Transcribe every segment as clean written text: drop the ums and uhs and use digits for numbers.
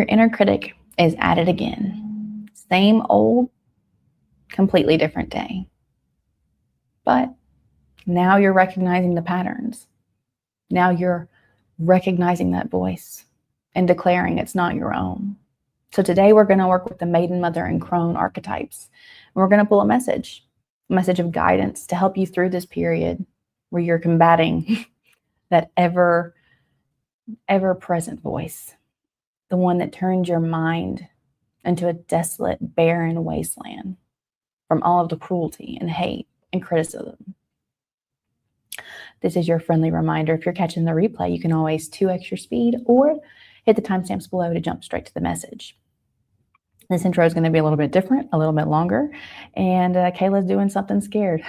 Your inner critic is at it again. Same old, completely different day. But now you're recognizing the patterns. Now you're recognizing that voice and declaring it's not your own. So today we're going to work with the maiden, mother, and crone archetypes. And we're going to pull a message of guidance to help you through this period where you're combating that ever present voice, the one that turns your mind into a desolate, barren wasteland from all of the cruelty and hate and criticism. This is your friendly reminder. If you're catching the replay, you can always 2x your speed or hit the timestamps below to jump straight to the message. This intro is going to be a little bit different, a little bit longer, and Kayla's doing something scared.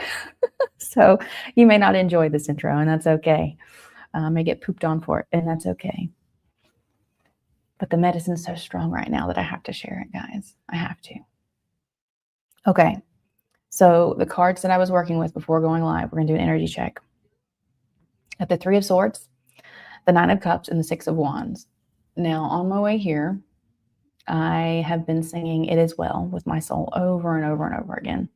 So you may not enjoy this intro, and that's okay. I may get pooped on for it, and that's okay. But the medicine's so strong right now that I have to share it, guys. I have to. Okay, so the cards that I was working with before going live, we're going to do an energy check. At the 3 of Swords, the 9 of Cups, and the 6 of Wands. Now, on my way here, I have been singing It Is Well with my soul over and over and over again.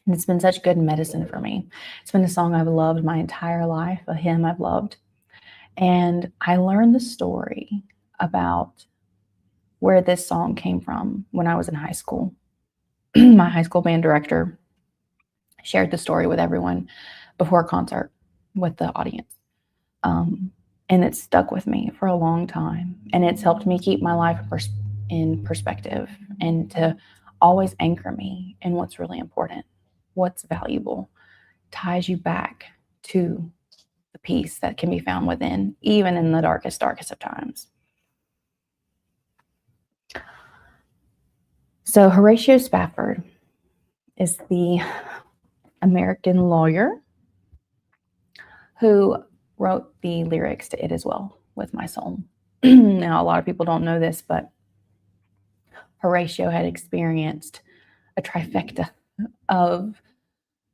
And it's been such good medicine for me. It's been a song I've loved my entire life, a hymn I've loved. And I learned the story about where this song came from when I was in high school. My high school band director shared the story with everyone before a concert with the audience. And it's stuck with me for a long time. And it's helped me keep my life in perspective and to always anchor me in what's really important, what's valuable, ties you back to the peace that can be found within, even in the darkest of times. So Horatio Spafford is the American lawyer who wrote the lyrics to It Is Well with My Soul. Now, a lot of people don't know this, but Horatio had experienced a trifecta of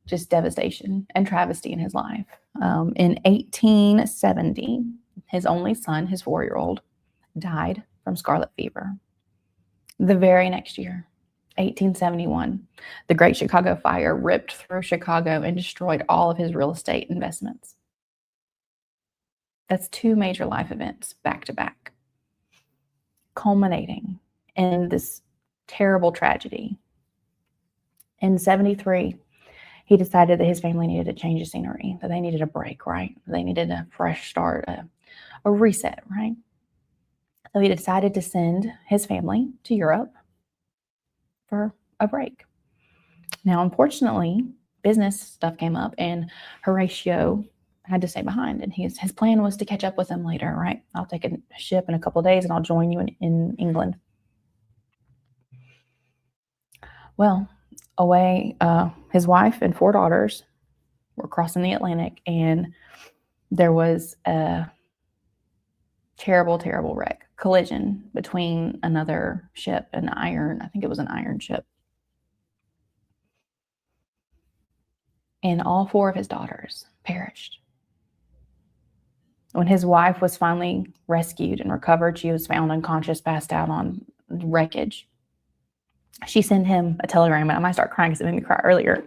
just devastation and travesty in his life. In 1870, his only son, his 4-year-old, died from scarlet fever. The very next year, 1871, the Great Chicago Fire ripped through Chicago and destroyed all of his real estate investments. That's 2 major life events back to back, culminating in this terrible tragedy. In 73, he decided that his family needed to change the scenery, that they needed a break, right? They needed a fresh start, a reset, right? So he decided to send his family to Europe for a break. Now, unfortunately, business stuff came up and Horatio had to stay behind. And his plan was to catch up with them later, right? I'll take a ship in a couple of days and I'll join you in England. Well, away, his wife and 4 daughters were crossing the Atlantic, and there was a terrible, terrible wreck, collision between another ship, I think it was an iron ship. And all 4 of his daughters perished. When his wife was finally rescued and recovered, she was found unconscious, passed out on wreckage. She sent him a telegram, and I might start crying because it made me cry earlier.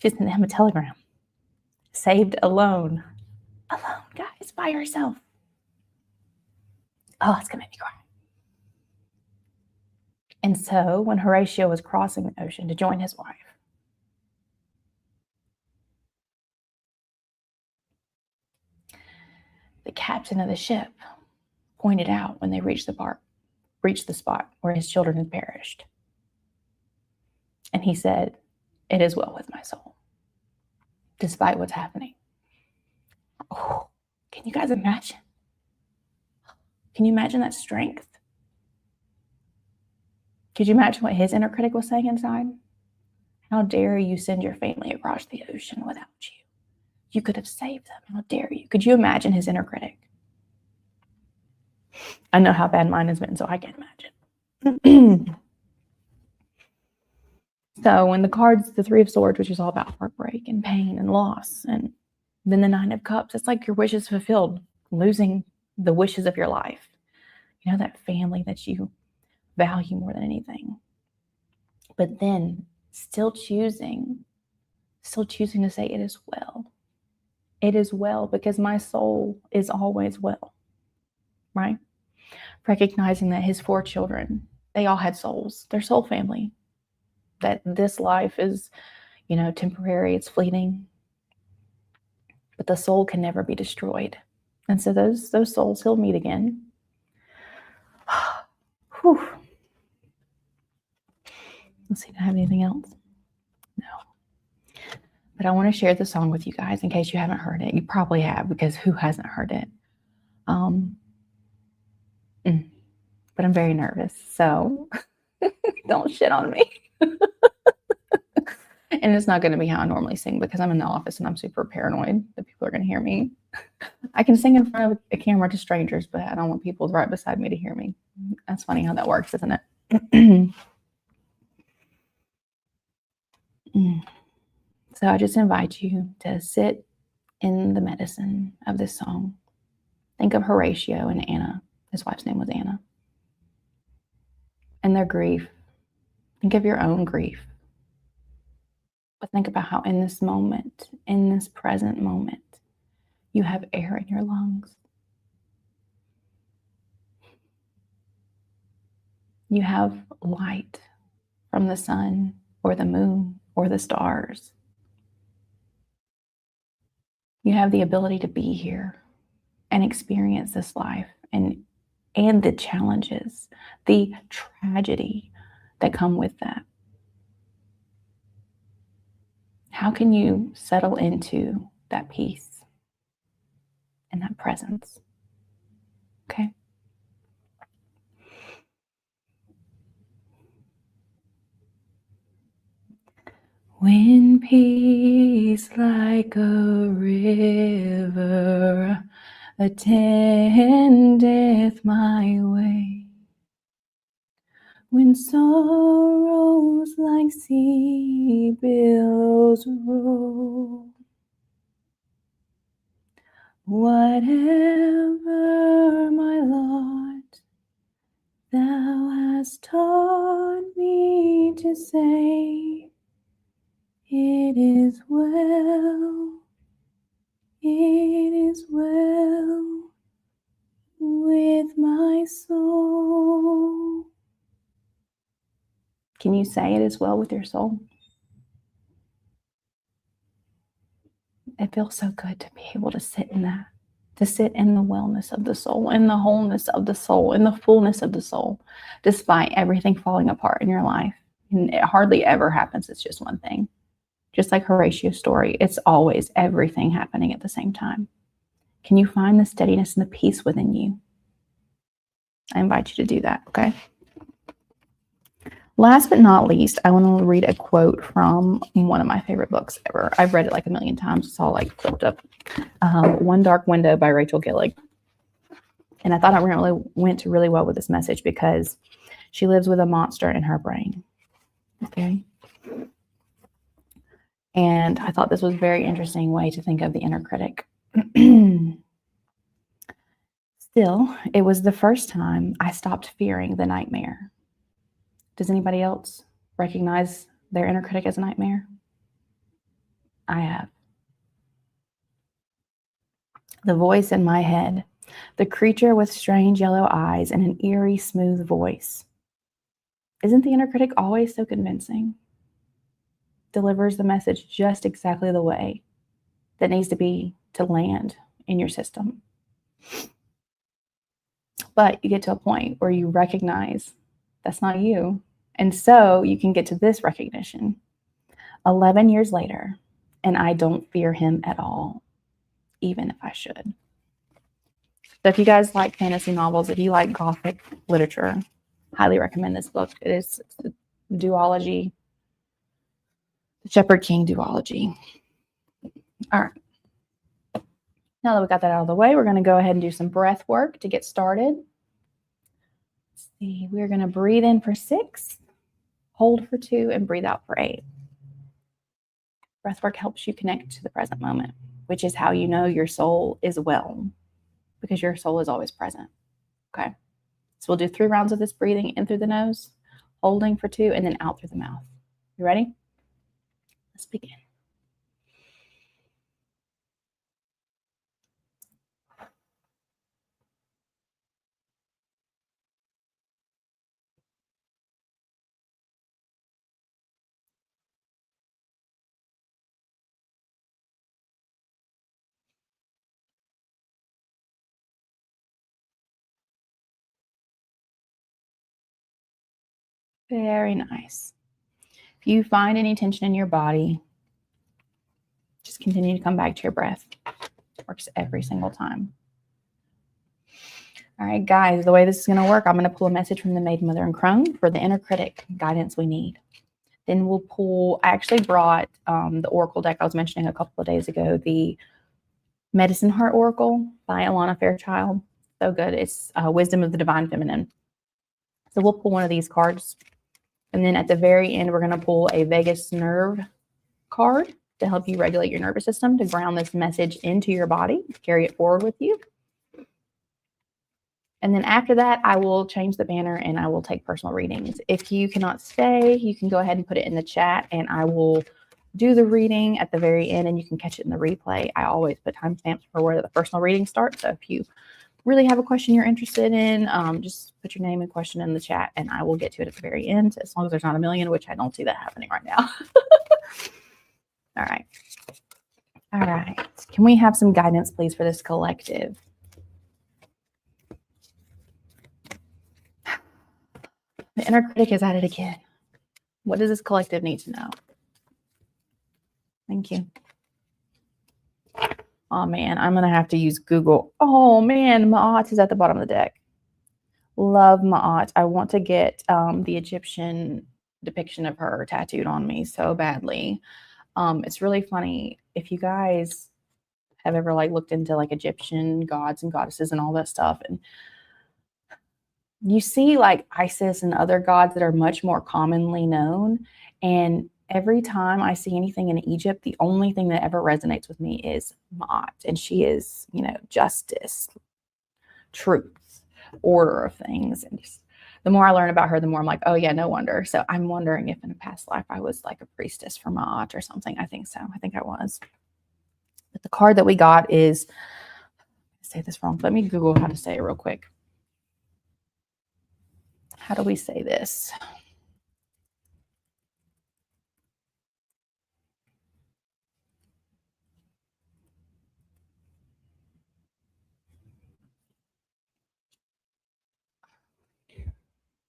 She sent him a telegram. Saved alone. Alone, guys, by herself. Oh, it's going to make me cry. And so when Horatio was crossing the ocean to join his wife, the captain of the ship pointed out when they reached the spot where his children had perished. And he said, "It is well with my soul, despite what's happening." Oh, can you guys imagine? Can you imagine that strength? Could you imagine what his inner critic was saying inside? How dare you send your family across the ocean without you? You could have saved them. How dare you? Could you imagine his inner critic? I know how bad mine has been, so I can imagine. So when the cards, the 3 of Swords, which is all about heartbreak and pain and loss, and then the 9 of Cups, it's like your wishes fulfilled, losing the wishes of your life. that family that you value more than anything. But then still choosing to say, it is well. It is well, because my soul is always well, right? Recognizing that his 4 children, they all had souls, their soul family, that this life is, temporary, it's fleeting, but the soul can never be destroyed. And so those souls he'll meet again. Whew. Let's see, do I have anything else? No. But I want to share the song with you guys in case you haven't heard it. You probably have, because who hasn't heard it? But I'm very nervous, so don't shit on me. And it's not going to be how I normally sing, because I'm in the office and I'm super paranoid that people are going to hear me. I can sing in front of a camera to strangers, but I don't want people right beside me to hear me. That's funny how that works, isn't it? So I just invite you to sit in the medicine of this song. Think of Horatio and Anna. His wife's name was Anna. And their grief. Think of your own grief. But think about how in this moment, in this present moment, you have air in your lungs. You have light from the sun or the moon or the stars. You have the ability to be here and experience this life and the challenges, the tragedy that come with that. How can you settle into that peace and that presence? Okay. When peace like a river attendeth my way, when sorrows like sea billows roll, whatever my lot, thou hast taught me to say, it is well, it is well with my soul. Can you say it is well with your soul? It feels so good to be able to sit in that, to sit in the wellness of the soul, in the wholeness of the soul, in the fullness of the soul, despite everything falling apart in your life. And it hardly ever happens. It's just one thing. Just like Horatio's story, it's always everything happening at the same time. Can you find the steadiness and the peace within you? I invite you to do that, okay? Last but not least, I want to read a quote from one of my favorite books ever. I've read it like a million times. It's all like flipped up. One Dark Window by Rachel Gillig. And I thought it really went really well with this message because she lives with a monster in her brain. Okay. And I thought this was a very interesting way to think of the inner critic. Still, it was the first time I stopped fearing the nightmare. Does anybody else recognize their inner critic as a nightmare? I have. The voice in my head, the creature with strange yellow eyes and an eerie, smooth voice. Isn't the inner critic always so convincing? Delivers the message just exactly the way that needs to be to land in your system. But you get to a point where you recognize that's not you. And so you can get to this recognition 11 years later, and I don't fear him at all, even if I should. So if you guys like fantasy novels, if you like Gothic literature, highly recommend this book. It is the duology, the Shepherd King duology. All right. Now that we got that out of the way, we're going to go ahead and do some breath work to get started. Let's see. We're going to breathe in for 6, hold for 2, and breathe out for 8. Breath work helps you connect to the present moment, which is how you know your soul is well, because your soul is always present. Okay. So we'll do 3 rounds of this breathing in through the nose, holding for 2, and then out through the mouth. You ready? Let's begin. Very nice. If you find any tension in your body, just continue to come back to your breath. It works every single time. All right, guys, the way this is going to work, I'm going to pull a message from the Maiden, Mother, and Crone for the inner critic guidance we need. Then we'll pull, I actually brought the Oracle deck I was mentioning a couple of days ago, the Medicine Heart Oracle by Alana Fairchild. So good. It's Wisdom of the Divine Feminine. So we'll pull one of these cards. And then at the very end, we're going to pull a Vagus Nerve card to help you regulate your nervous system, to ground this message into your body, carry it forward with you. And then after that, I will change the banner and I will take personal readings. If you cannot stay, you can go ahead and put it in the chat and I will do the reading at the very end and you can catch it in the replay. I always put timestamps for where the personal reading starts. So if you really have a question you're interested in, just put your name and question in the chat and I will get to it at the very end, as long as there's not a million, which I don't see that happening right now. All right. All right. Can we have some guidance, please, for this collective? The inner critic is at it again. What does this collective need to know? Thank you. Oh, man, I'm going to have to use Google. Oh, man, Ma'at is at the bottom of the deck. Love Ma'at. I want to get the Egyptian depiction of her tattooed on me so badly. It's really funny. If you guys have ever looked into Egyptian gods and goddesses and all that stuff, and you see Isis and other gods that are much more commonly known, and every time I see anything in Egypt, the only thing that ever resonates with me is Ma'at, and she is, justice, truth, order of things, and just the more I learn about her, the more I'm like, oh yeah, no wonder. So I'm wondering if in a past life I was a priestess for Ma'at or something. I think so. I think I was. But the card that we got is, I say this wrong. Let me Google how to say it real quick. How do we say this?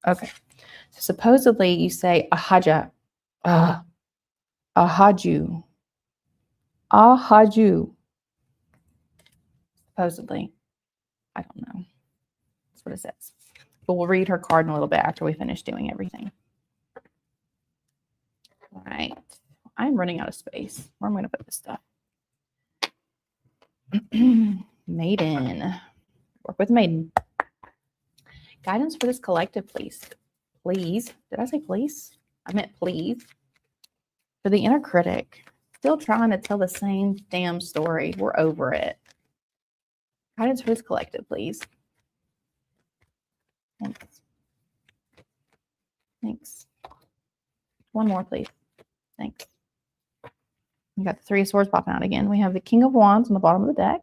Okay. So supposedly you say ahaju, ahaju. Supposedly. I don't know. That's what it says. But we'll read her card in a little bit after we finish doing everything. All right. I'm running out of space. Where am I going to put this stuff? Maiden. Work with Maiden. Guidance for this collective, please. Please. Did I say please? I meant please. For the inner critic. Still trying to tell the same damn story. We're over it. Guidance for this collective, please. Thanks. Thanks. One more, please. Thanks. We got the 3 of Swords popping out again. We have the King of Wands on the bottom of the deck.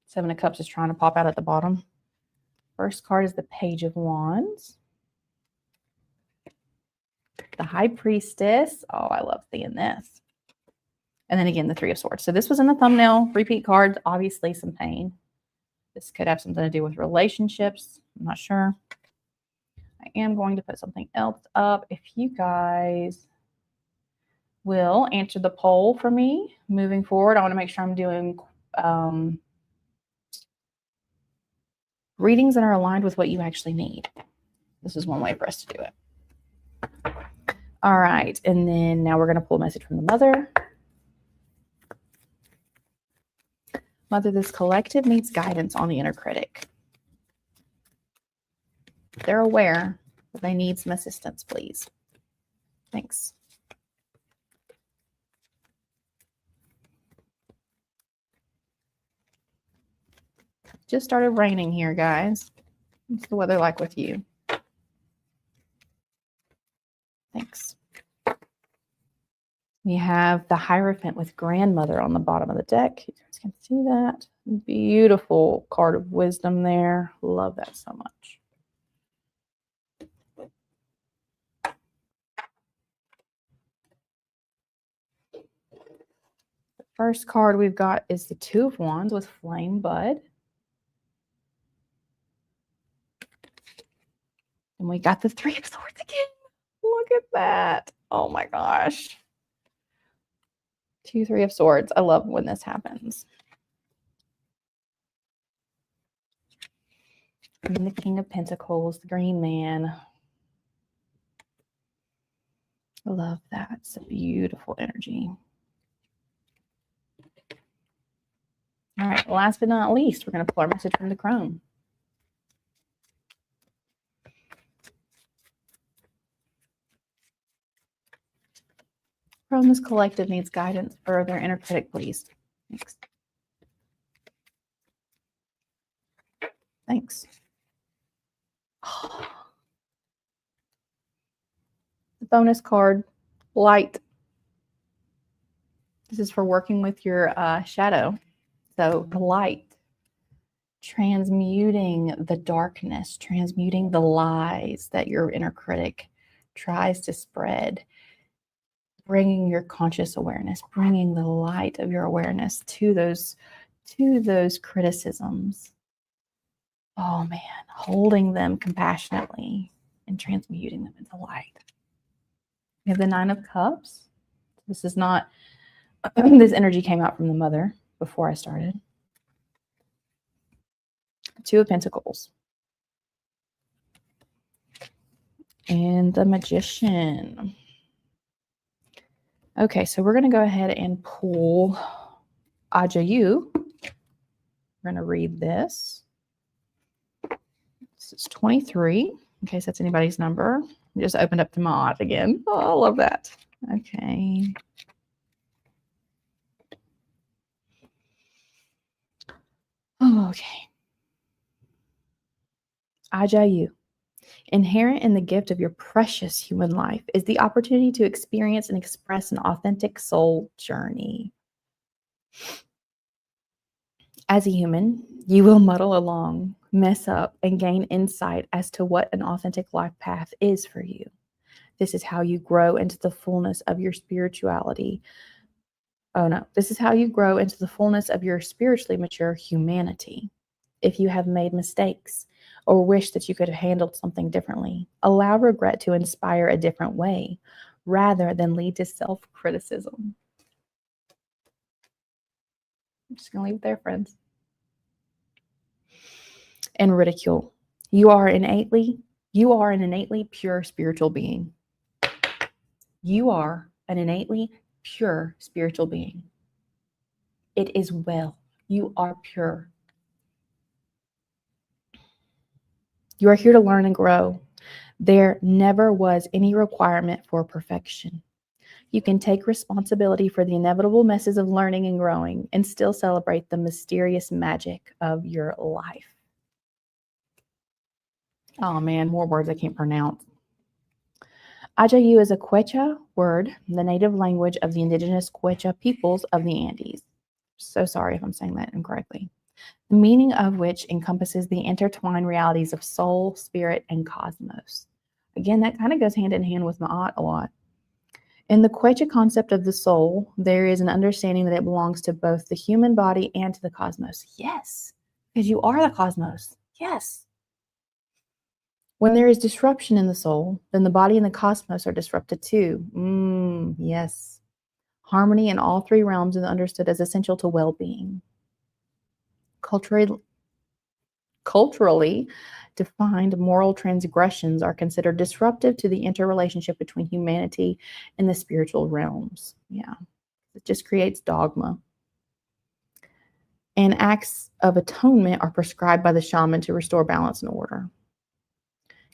7 of Cups is trying to pop out at the bottom. First card is the Page of Wands. The High Priestess. Oh, I love seeing this. And then again, the 3 of Swords. So this was in the thumbnail. Repeat cards, obviously some pain. This could have something to do with relationships. I'm not sure. I am going to put something else up. If you guys will answer the poll for me moving forward, I want to make sure I'm doing readings that are aligned with what you actually need. This is one way for us to do it. All right. And then now we're going to pull a message from the Mother. Mother, this collective needs guidance on the inner critic. They're aware that they need some assistance, please. Thanks. Just started raining here, guys. What's the weather like with you? Thanks. We have the Hierophant with Grandmother on the bottom of the deck. You guys can see that. Beautiful card of wisdom there. Love that so much. The first card we've got is the Two of Wands with Flame Bud. And we got the Three of Swords again. Look at that. Oh my gosh. 2, 3 of Swords. I love when this happens. And the King of Pentacles, the Green Man. I love that. It's a beautiful energy. All right, last but not least, we're going to pull our message from the Crone. Crone, this collective needs guidance for their inner critic, please. Thanks. Thanks. Oh. The bonus card, Light. This is for working with your shadow. So the light, transmuting the darkness, transmuting the lies that your inner critic tries to spread, bringing your conscious awareness, bringing the light of your awareness to those criticisms. Oh man, holding them compassionately and transmuting them into light. We have the Nine of Cups. This is not, this energy came out from the Mother before I started. Two of Pentacles. And the Magician. Okay, so we're going to go ahead and pull Ajayu. We're going to read this. This is 23, in case that's anybody's number. I just opened up the mod again. Oh, I love that. Okay. Okay. Ajayu. Inherent in the gift of your precious human life is the opportunity to experience and express an authentic soul journey. As a human, you will muddle along, mess up, and gain insight as to what an authentic life path is for you. This is how you grow into the fullness of your spirituality. Oh no, this is how you grow into the fullness of your spiritually mature humanity. If you have made mistakes or wish that you could have handled something differently, allow regret to inspire a different way rather than lead to self-criticism. I'm just going to leave it there, friends. And ridicule. You are an innately pure spiritual being. You are an innately pure spiritual being. It is well. You are pure. You are here to learn and grow. There never was any requirement for perfection. You can take responsibility for the inevitable messes of learning and growing and still celebrate the mysterious magic of your life. Oh man, more words I can't pronounce. Ajayu is a Quechua word, the native language of the indigenous Quechua peoples of the Andes. So sorry if I'm saying that incorrectly. The meaning of which encompasses the intertwined realities of soul, spirit, and cosmos. Again, that kind of goes hand in hand with Ma'at a lot. In the Quechua concept of the soul, there is an understanding that it belongs to both the human body and to the cosmos. Yes, because you are the cosmos. Yes. When there is disruption in the soul, then the body and the cosmos are disrupted too. Yes. Harmony in all three realms is understood as essential to well-being. Culturally defined moral transgressions are considered disruptive to the interrelationship between humanity and the spiritual realms. Yeah, it just creates dogma. And acts of atonement are prescribed by the shaman to restore balance and order.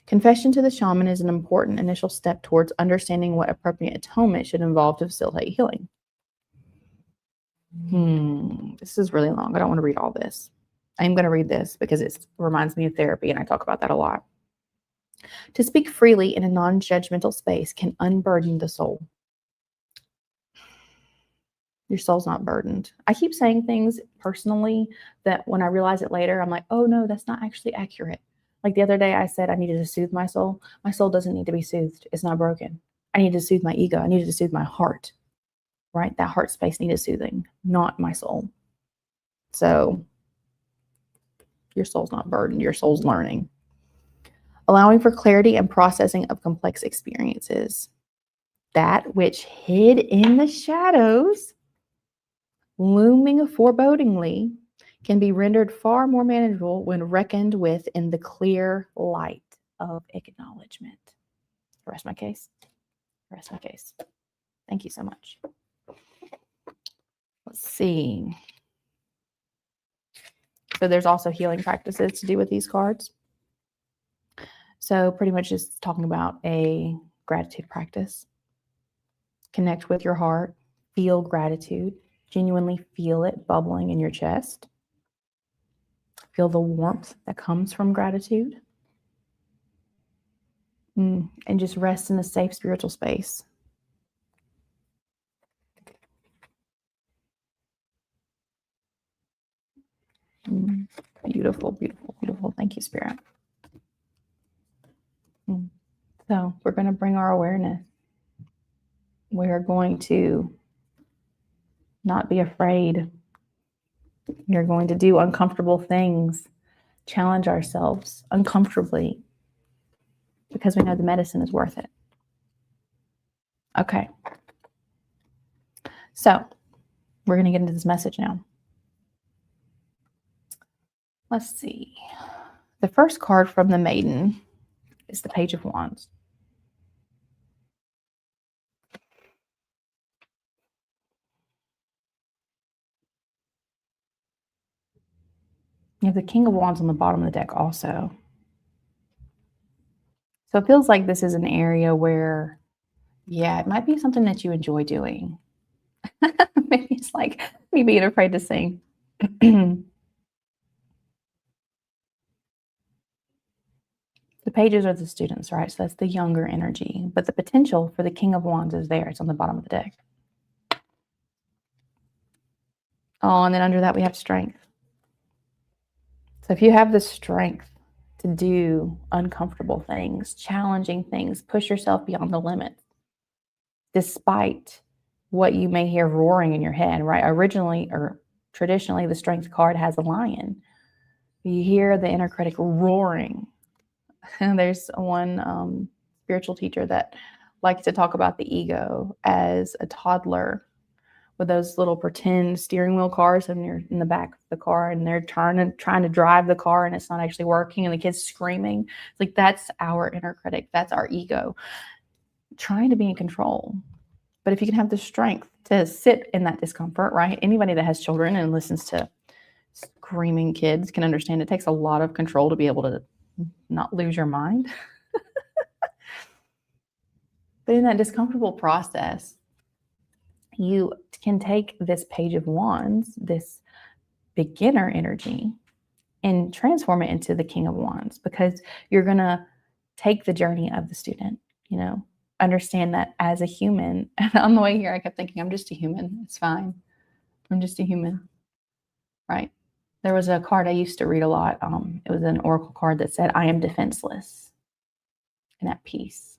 Confession to the shaman is an important initial step towards understanding what appropriate atonement should involve to facilitate healing. This is really long. I don't want to read all this. I'm going to read this because it reminds me of therapy, and I talk about that a lot. To speak freely in a non-judgmental space can unburden the soul. Your soul's not burdened. I keep saying things personally that when I realize it later, I'm like, oh no, that's not actually accurate. Like the other day I said I needed to soothe my soul. My soul doesn't need to be soothed. It's not broken. I need to soothe my ego. I needed to soothe my heart, right? That heart space needed soothing, not my soul. So your soul's not burdened. Your soul's learning. Allowing for clarity and processing of complex experiences. That which hid in the shadows, looming forebodingly, can be rendered far more manageable when reckoned with in the clear light of acknowledgement. Rest my case. Rest my case. Thank you so much. Let's see. So there's also healing practices to do with these cards. So pretty much just talking about a gratitude practice. Connect with your heart. Feel gratitude. Genuinely feel it bubbling in your chest. Feel the warmth that comes from gratitude. And just rest in a safe spiritual space. Beautiful, beautiful, beautiful. Thank you, Spirit. So we're going to bring our awareness. We're going to not be afraid. We're going to do uncomfortable things, challenge ourselves uncomfortably, because we know the medicine is worth it. Okay. So we're going to get into this message now. Let's see. The first card from the Maiden is the Page of Wands. You have the King of Wands on the bottom of the deck also. So it feels like this is an area where, yeah, it might be something that you enjoy doing. Maybe it's like me being afraid to sing. The pages are the students, right? So that's the younger energy. But the potential for the King of Wands is there. It's on the bottom of the deck. Oh, and then under that we have strength. So if you have the strength to do uncomfortable things, challenging things, push yourself beyond the limits, despite what you may hear roaring in your head, right? Originally or traditionally, the strength card has a lion. You hear the inner critic roaring. And there's one spiritual teacher that likes to talk about the ego as a toddler with those little pretend steering wheel cars, and you're in the back of the car and they're trying to drive the car and it's not actually working and the kid's screaming. It's like, that's our inner critic. That's our ego trying to be in control. But if you can have the strength to sit in that discomfort, right? Anybody that has children and listens to screaming kids can understand it takes a lot of control to be able to not lose your mind. But in that discomfortable process, you can take this Page of Wands, this beginner energy, and transform it into the King of Wands, because you're going to take the journey of the student, understand that as a human. And on the way here, I kept thinking, I'm just a human. It's fine. I'm just a human, right? There was a card I used to read a lot. It was an oracle card that said, I am defenseless and at peace,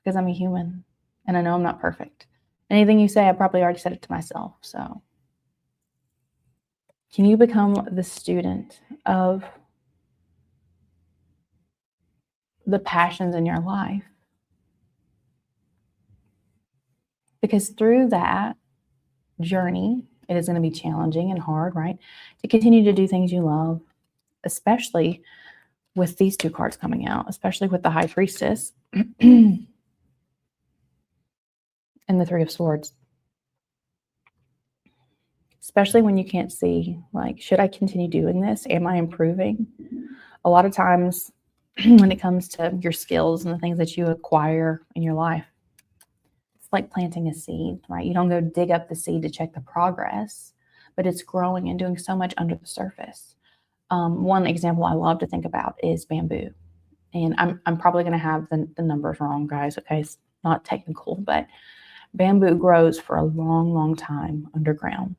because I'm a human and I know I'm not perfect. Anything you say, I probably already said it to myself. So can you become the student of the passions in your life? Because through that journey, it is going to be challenging and hard, right? To continue to do things you love, especially with these two cards coming out, especially with the High Priestess and the Three of Swords. Especially when you can't see, like, should I continue doing this? Am I improving? A lot of times when it comes to your skills and the things that you acquire in your life, it's like planting a seed, right? You don't go dig up the seed to check the progress, but it's growing and doing so much under the surface. One example I love to think about is bamboo. And I'm probably going to have the numbers wrong, guys. Okay, it's not technical, but bamboo grows for a long, long time underground,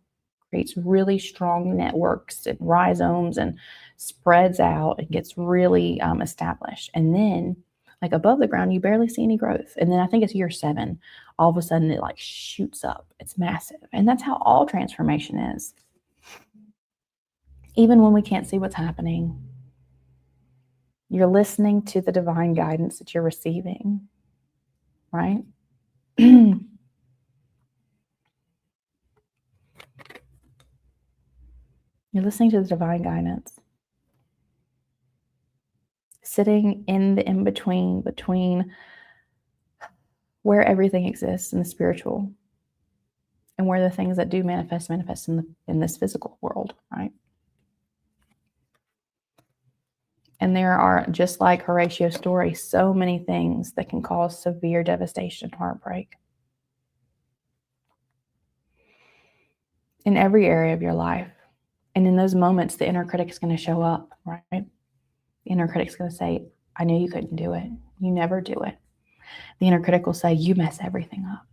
creates really strong networks and rhizomes and spreads out and gets really established. And then, like above the ground, you barely see any growth. And then I think it's year 7, all of a sudden it like shoots up. It's massive. And that's how all transformation is. Even when we can't see what's happening, you're listening to the divine guidance that you're receiving, right? You're listening to the divine guidance. Sitting in the in-between, between where everything exists in the spiritual and where the things that do manifest in this physical world, right? And there are, just like Horatio's story, so many things that can cause severe devastation and heartbreak in every area of your life. And in those moments, the inner critic is going to show up, right? The inner critic is going to say, I knew you couldn't do it. You never do it. The inner critic will say, you mess everything up.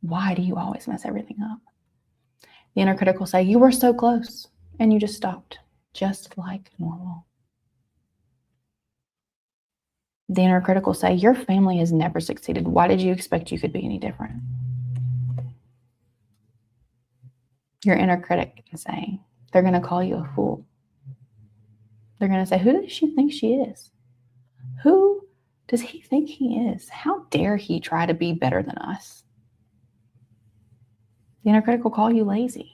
Why do you always mess everything up? The inner critic will say, you were so close and you just stopped, just like normal. The inner critic will say, your family has never succeeded. Why did you expect you could be any different? Your inner critic can say, they're going to call you a fool. They're going to say, who does she think she is? Who does he think he is? How dare he try to be better than us? The inner critic will call you lazy.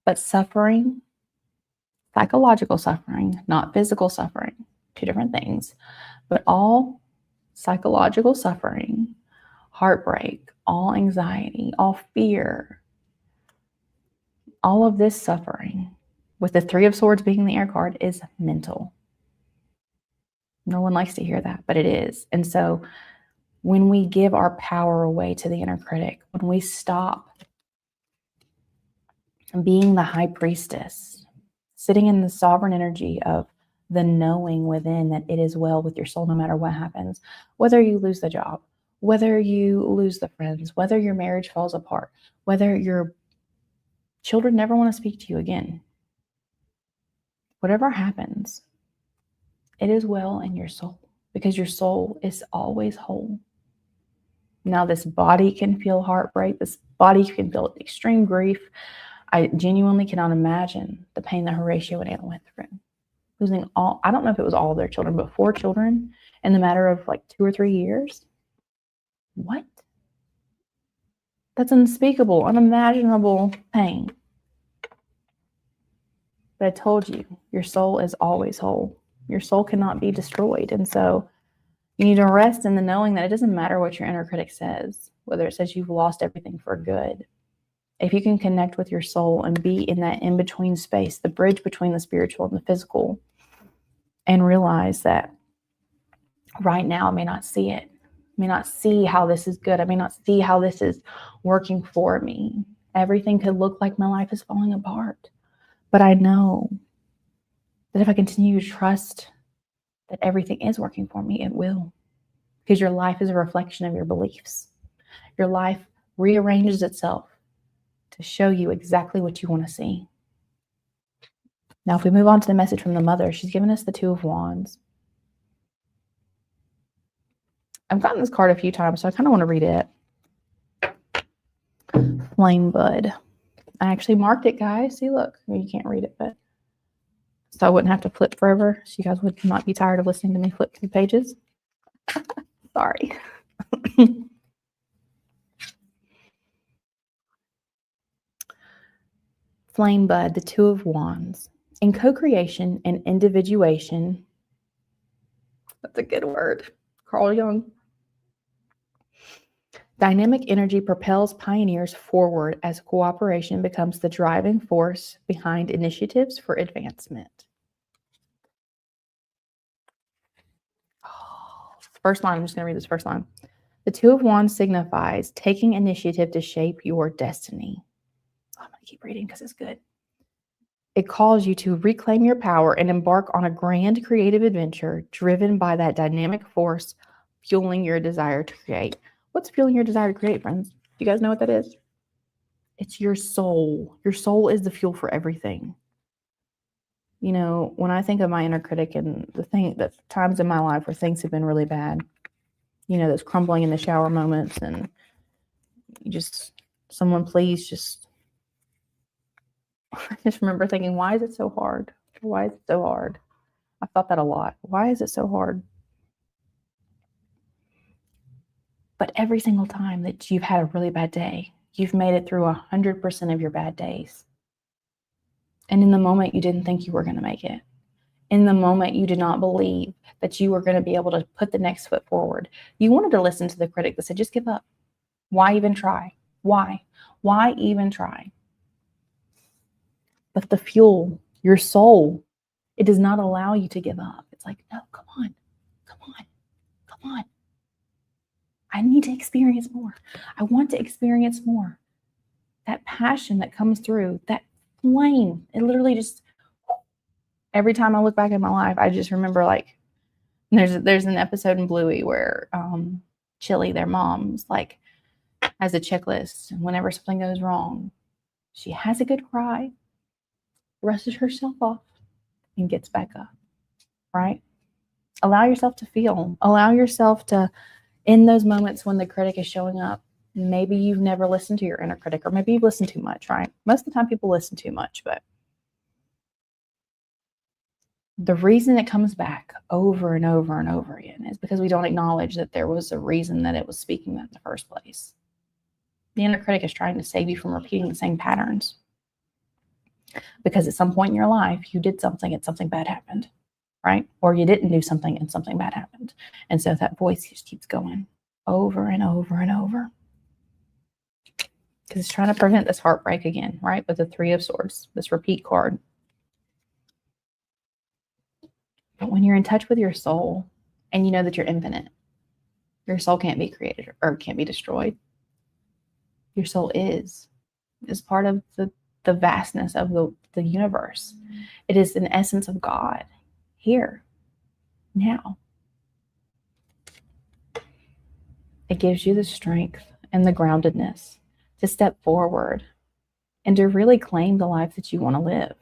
But suffering, psychological suffering, not physical suffering, 2 different things, but all psychological suffering, heartbreak, all anxiety, all fear, all of this suffering, with the 3 of Swords being the air card, is mental. No one likes to hear that, but it is. And so when we give our power away to the inner critic, when we stop being the high priestess, sitting in the sovereign energy of the knowing within that it is well with your soul no matter what happens, whether you lose the job, whether you lose the friends, whether your marriage falls apart, whether your children never want to speak to you again, whatever happens, it is well in your soul because your soul is always whole. Now, this body can feel heartbreak. This body can feel extreme grief. I genuinely cannot imagine the pain that Horatio and Anna went through. Losing all, I don't know if it was all of their children, but 4 children in the matter of like 2 or 3 years. What? That's unspeakable, unimaginable pain. But I told you, your soul is always whole. Your soul cannot be destroyed. And so you need to rest in the knowing that it doesn't matter what your inner critic says, whether it says you've lost everything for good. If you can connect with your soul and be in that in-between space, the bridge between the spiritual and the physical, and realize that right now I may not see it. I may not see how this is good. I may not see how this is working for me. Everything could look like my life is falling apart. But I know that if I continue to trust that everything is working for me, it will. Because your life is a reflection of your beliefs. Your life rearranges itself to show you exactly what you want to see. Now, if we move on to the message from the mother, she's given us the 2 of Wands. I've gotten this card a few times, so I kind of want to read it. Flame Bud. I actually marked it, guys. See, look. You can't read it, but so I wouldn't have to flip forever, so you guys would not be tired of listening to me flip through pages. Sorry. Flame Bud, the 2 of Wands. In co-creation and individuation, that's a good word. Carl Jung. Dynamic energy propels pioneers forward as cooperation becomes the driving force behind initiatives for advancement. First line, I'm just going to read this first line. The Two of Wands signifies taking initiative to shape your destiny. I'm going to keep reading because it's good. It calls you to reclaim your power and embark on a grand creative adventure driven by that dynamic force fueling your desire to create. What's fueling your desire to create, friends? Do you guys know what that is? It's your soul. Your soul is the fuel for everything. You know, when I think of my inner critic and the times in my life where things have been really bad, you know, those crumbling in the shower moments, and you just, someone please just, I just remember thinking, why is it so hard? Why is it so hard? I thought that a lot. Why is it so hard? But every single time that you've had a really bad day, you've made it through 100% of your bad days. And in the moment, you didn't think you were going to make it. In the moment, you did not believe that you were going to be able to put the next foot forward. You wanted to listen to the critic that said, just give up. Why even try? Why? Why even try? But the fuel, your soul, it does not allow you to give up. It's like, no, come on, come on, come on. I need to experience more. I want to experience more. That passion that comes through, that flame, it literally just, every time I look back at my life, I just remember, like, there's an episode in Bluey where Chili, their mom's, like, has a checklist. And whenever something goes wrong, she has a good cry, rushes herself off, and gets back up, right? Allow yourself to feel. Allow yourself to, in those moments when the critic is showing up, maybe you've never listened to your inner critic, or maybe you've listened too much, right? Most of the time people listen too much, but the reason it comes back over and over and over again is because we don't acknowledge that there was a reason that it was speaking that in the first place. The inner critic is trying to save you from repeating the same patterns. Because at some point in your life, you did something and something bad happened, right? Or you didn't do something and something bad happened. And so that voice just keeps going over and over and over. Because it's trying to prevent this heartbreak again, right? With the Three of Swords, this repeat card. But when you're in touch with your soul and you know that you're infinite, your soul can't be created or can't be destroyed. Your soul is part of the vastness of the universe. It is an essence of God here, now. It gives you the strength and the groundedness to step forward and to really claim the life that you want to live.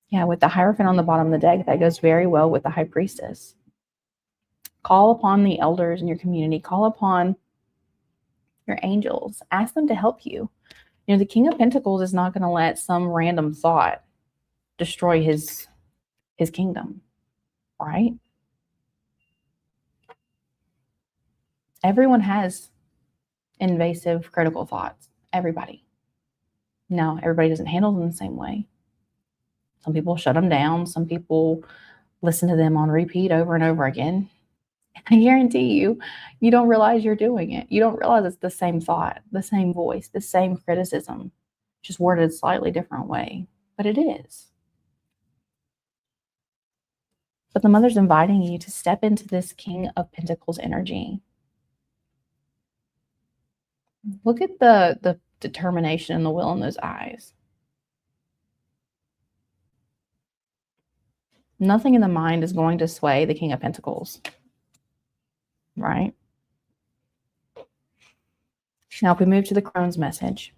Yeah, with the Hierophant on the bottom of the deck, that goes very well with the High Priestess. Call upon the elders in your community. Call upon your angels. Ask them to help you. You know, the King of Pentacles is not going to let some random thought destroy his kingdom, right? Everyone has invasive, critical thoughts. Everybody. Now, everybody doesn't handle them the same way. Some people shut them down. Some people listen to them on repeat over and over again. I guarantee you, you don't realize you're doing it. You don't realize it's the same thought, the same voice, the same criticism, just worded a slightly different way. But it is. But the Mother's inviting you to step into this King of Pentacles energy. Look at the determination and the will in those eyes. Nothing in the mind is going to sway the King of Pentacles, right? Now, if we move to the Crone's message,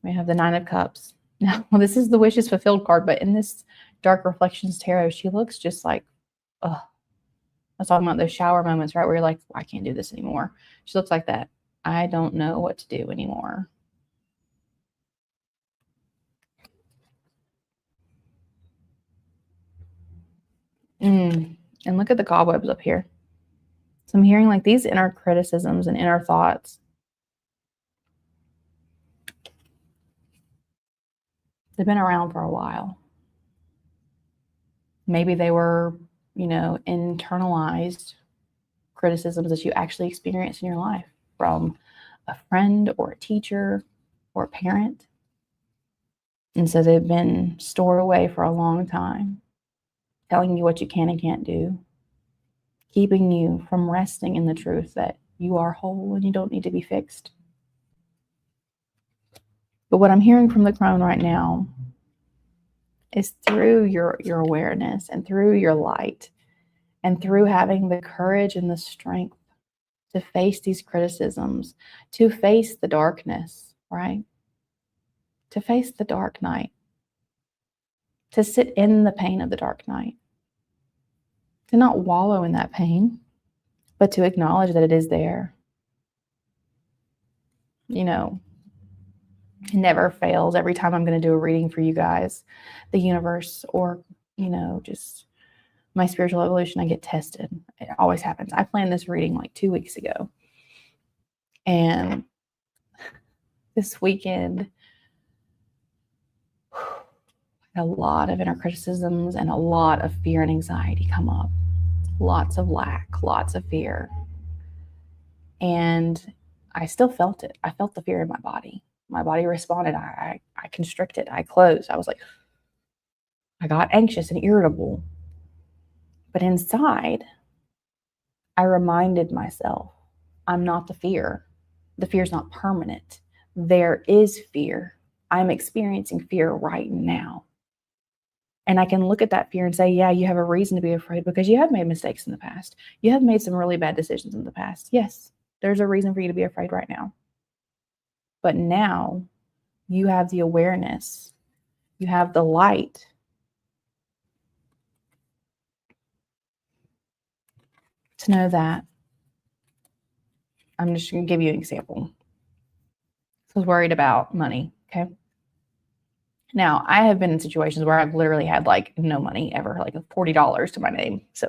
we have the Nine of Cups. Now, well, this is the wishes fulfilled card, but in this Dark Reflections Tarot, she looks just like, ugh. I was talking about those shower moments, right, where you're like, I can't do this anymore. She looks like that. I don't know what to do anymore. And look at the cobwebs up here. So I'm hearing like these inner criticisms and inner thoughts. They've been around for a while. Maybe they were, you know, internalized criticisms that you actually experienced in your life from a friend or a teacher or a parent. And so they've been stored away for a long time, telling you what you can and can't do, keeping you from resting in the truth that You are whole and you don't need to be fixed. But what I'm hearing from the crone right now is through your awareness and through your light and through having the courage and the strength to face these criticisms, to face the darkness, right? To face the dark night, to sit in the pain of the dark night, to not wallow in that pain, but to acknowledge that it is there. You know, it never fails. Every time I'm going to do a reading for you guys, the universe or, just my spiritual evolution, I get tested. It always happens. I planned this reading like 2 weeks ago. And this weekend, a lot of inner criticisms and a lot of fear and anxiety come up. Lots of lack, lots of fear. And I still felt it. I felt the fear in my body. My body responded. I constricted. I closed. I was like, I got anxious and irritable. But inside, I reminded myself, I'm not the fear. The fear is not permanent. There is fear. I'm experiencing fear right now. And I can look at that fear and say, yeah, you have a reason to be afraid because you have made mistakes in the past. You have made some really bad decisions in the past. Yes, there's a reason for you to be afraid right now. But now you have the awareness, you have the light to know that. I'm just going to give you an example. I was worried about money, okay? Now, I have been in situations where I've literally had like no money ever, like $40 to my name. So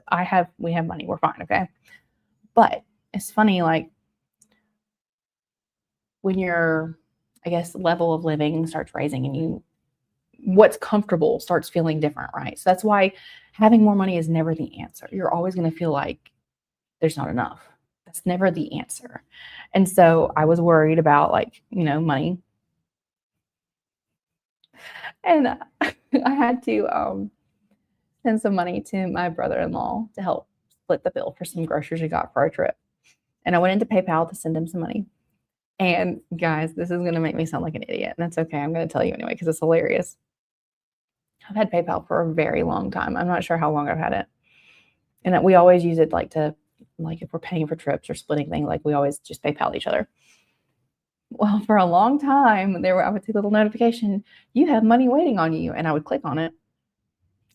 we have money, we're fine, okay? But it's funny, like when your, I guess, level of living starts raising and what's comfortable starts feeling different, right? So that's why having more money is never the answer. You're always going to feel like there's not enough. That's never the answer. And so I was worried about money. And I had to send some money to my brother-in-law to help split the bill for some groceries we got for our trip. And I went into PayPal to send him some money. And guys, this is going to make me sound like an idiot. And that's okay. I'm going to tell you anyway because it's hilarious. I've had PayPal for a very long time. I'm not sure how long I've had it. And we always use it if we're paying for trips or splitting things, we always just PayPal each other. Well, for a long time, I would see a little notification, you have money waiting on you. And I would click on it.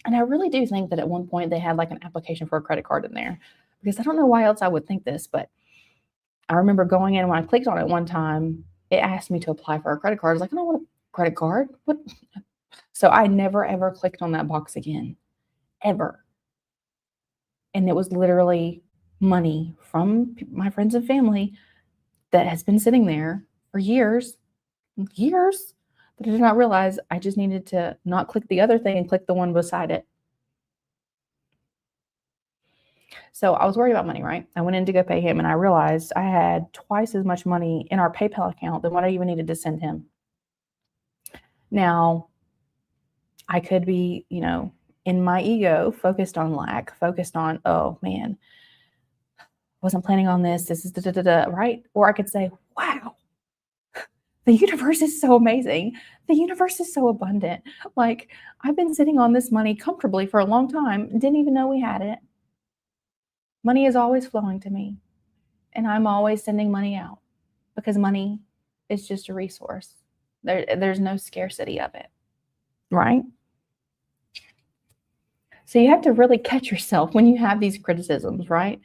And I really do think that at one point they had an application for a credit card in there because I don't know why else I would think this, but I remember going in when I clicked on it one time, it asked me to apply for a credit card. I was like, I don't want a credit card. What? So I never, ever clicked on that box again, ever. And it was literally money from my friends and family that has been sitting there for years, that I did not realize I just needed to not click the other thing and click the one beside it. So I was worried about money, right? I went in to go pay him and I realized I had twice as much money in our PayPal account than what I even needed to send him. Now, I could be, in my ego, focused on lack, focused on, oh man, wasn't planning on this. This is right? Or I could say, wow, the universe is so amazing. The universe is so abundant. I've been sitting on this money comfortably for a long time, didn't even know we had it. Money is always flowing to me, and I'm always sending money out because money is just a resource. There's no scarcity of it, right? So you have to really catch yourself when you have these criticisms, right?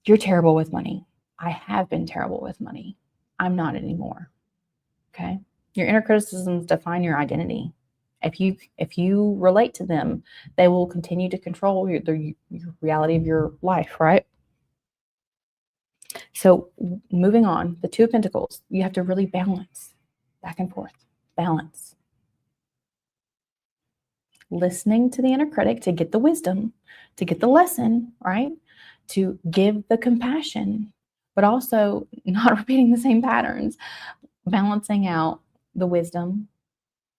You're terrible with money. I have been terrible with money. I'm not anymore. Okay? Your inner criticisms define your identity. If you relate to them, they will continue to control your reality of your life, right? So moving on, the Two of Pentacles, you have to really balance back and forth. Balance. Listening to the inner critic to get the wisdom, to get the lesson, right? To give the compassion, but also not repeating the same patterns. Balancing out the wisdom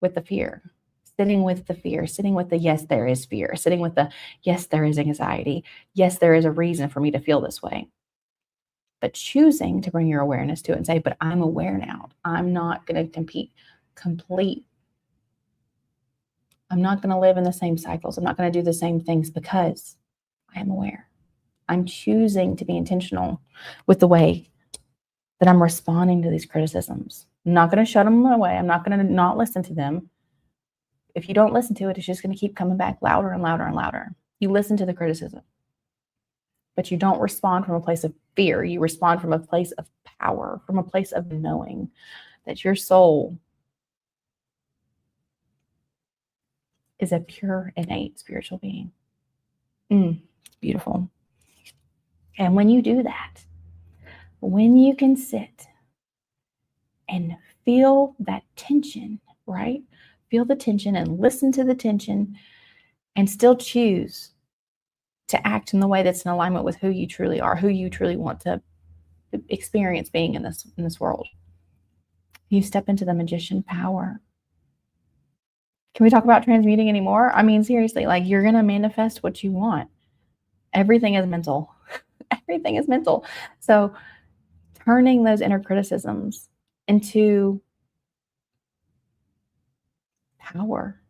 with the fear. Sitting with the fear, sitting with the yes, there is fear, sitting with the yes, there is anxiety. Yes, there is a reason for me to feel this way. but choosing to bring your awareness to it and say, but I'm aware now. I'm not going to complete. I'm not going to live in the same cycles. I'm not going to do the same things because I am aware. I'm choosing to be intentional with the way that I'm responding to these criticisms. I'm not going to shut them away. I'm not going to not listen to them. If you don't listen to it, it's just going to keep coming back louder and louder and louder. You listen to the criticism, but you don't respond from a place of fear. You respond from a place of power, from a place of knowing that your soul is a pure, innate spiritual being. It's beautiful. And when you do that, when you can sit and feel that tension, right? Feel the tension and listen to the tension and still choose to act in the way that's in alignment with who you truly are, who you truly want to experience being in this world. You step into the magician power. Can we talk about transmuting anymore? I mean, seriously, like you're going to manifest what you want. Everything is mental. Everything is mental. So turning those inner criticisms into power.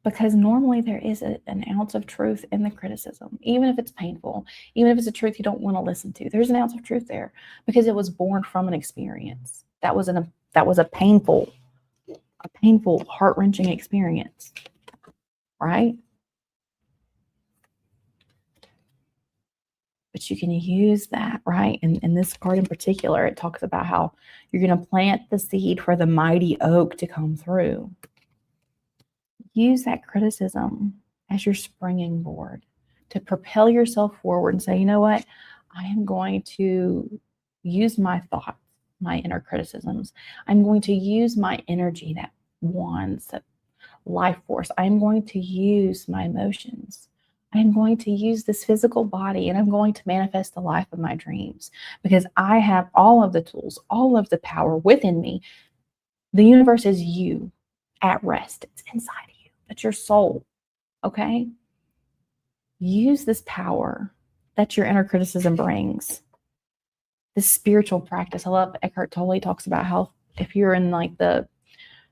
Because normally there is an ounce of truth in the criticism, even if it's painful, even if it's a truth you don't want to listen to. There's an ounce of truth there because it was born from an experience. That was a painful, heart-wrenching experience, right? But you can use that, right? And in this card in particular, it talks about how you're going to plant the seed for the mighty oak to come through. Use that criticism as your springing board to propel yourself forward and say, you know what? I am going to use my thoughts, my inner criticisms. I'm going to use my energy, that wands, that life force. I'm going to use my emotions. I'm going to use this physical body and I'm going to manifest the life of my dreams because I have all of the tools, all of the power within me. The universe is you at rest. It's inside of you. It's your soul. Okay? Use this power that your inner criticism brings. This spiritual practice. I love Eckhart Tolle talks about how if you're in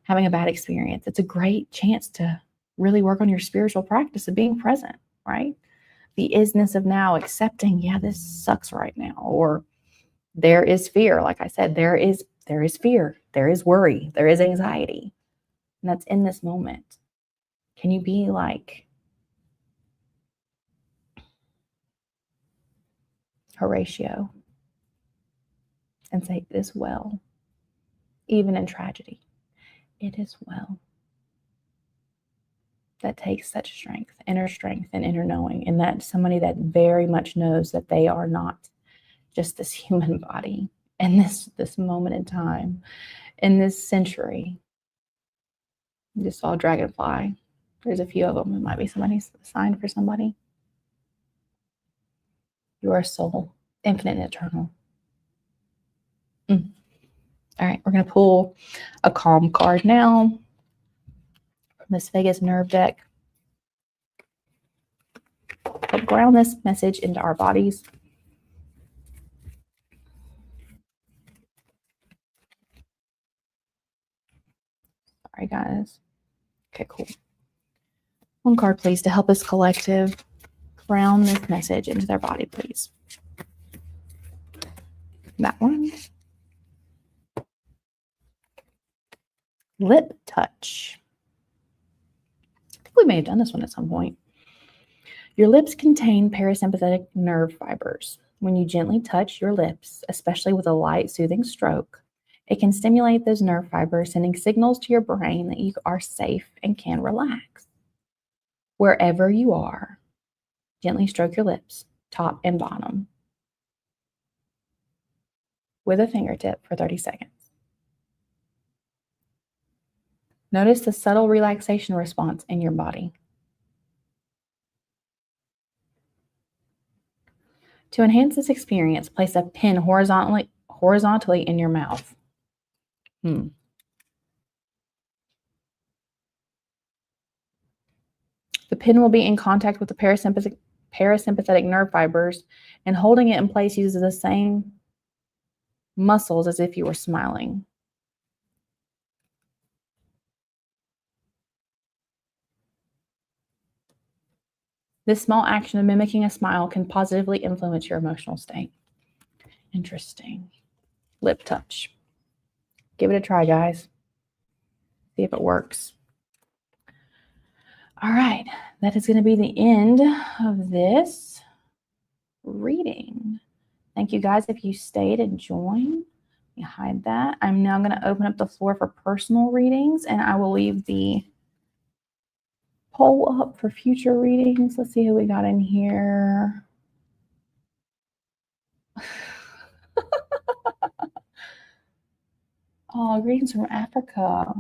having a bad experience, it's a great chance to really work on your spiritual practice of being present, right? The isness of now, accepting, yeah, this sucks right now. Or there is fear. Like I said, there is fear. There is worry. There is anxiety. And that's in this moment. Can you be like Horatio and say, it is well, even in tragedy? It is well. That takes such strength and inner knowing, and that's somebody that very much knows that they are not just this human body in this moment in time, in this century. I just saw a dragonfly. There's a few of them. It might be somebody's sign for somebody. You are soul, infinite and eternal. All right, we're going to pull a calm card now from this Vegas nerve deck. Help ground this message into our bodies. Sorry, guys. Okay, cool. One card, please, to help us collective ground this message into their body, please. That one. Lip touch. I think we may have done this one at some point. Your lips contain parasympathetic nerve fibers. When you gently touch your lips, especially with a light, soothing stroke, it can stimulate those nerve fibers, sending signals to your brain that you are safe and can relax. Wherever you are, gently stroke your lips, top and bottom, with a fingertip for 30 seconds. Notice the subtle relaxation response in your body. To enhance this experience, place a pin horizontally in your mouth. The pin will be in contact with the parasympathetic nerve fibers, and holding it in place uses the same muscles as if you were smiling. This small action of mimicking a smile can positively influence your emotional state. Interesting. Lip touch. Give it a try, guys. See if it works. All right, that is going to be the end of this reading. Thank you guys if you stayed and joined. Let me hide that. I'm now going to open up the floor for personal readings, and I will leave the poll up for future readings. Let's see who we got in here. Oh, greetings from Africa.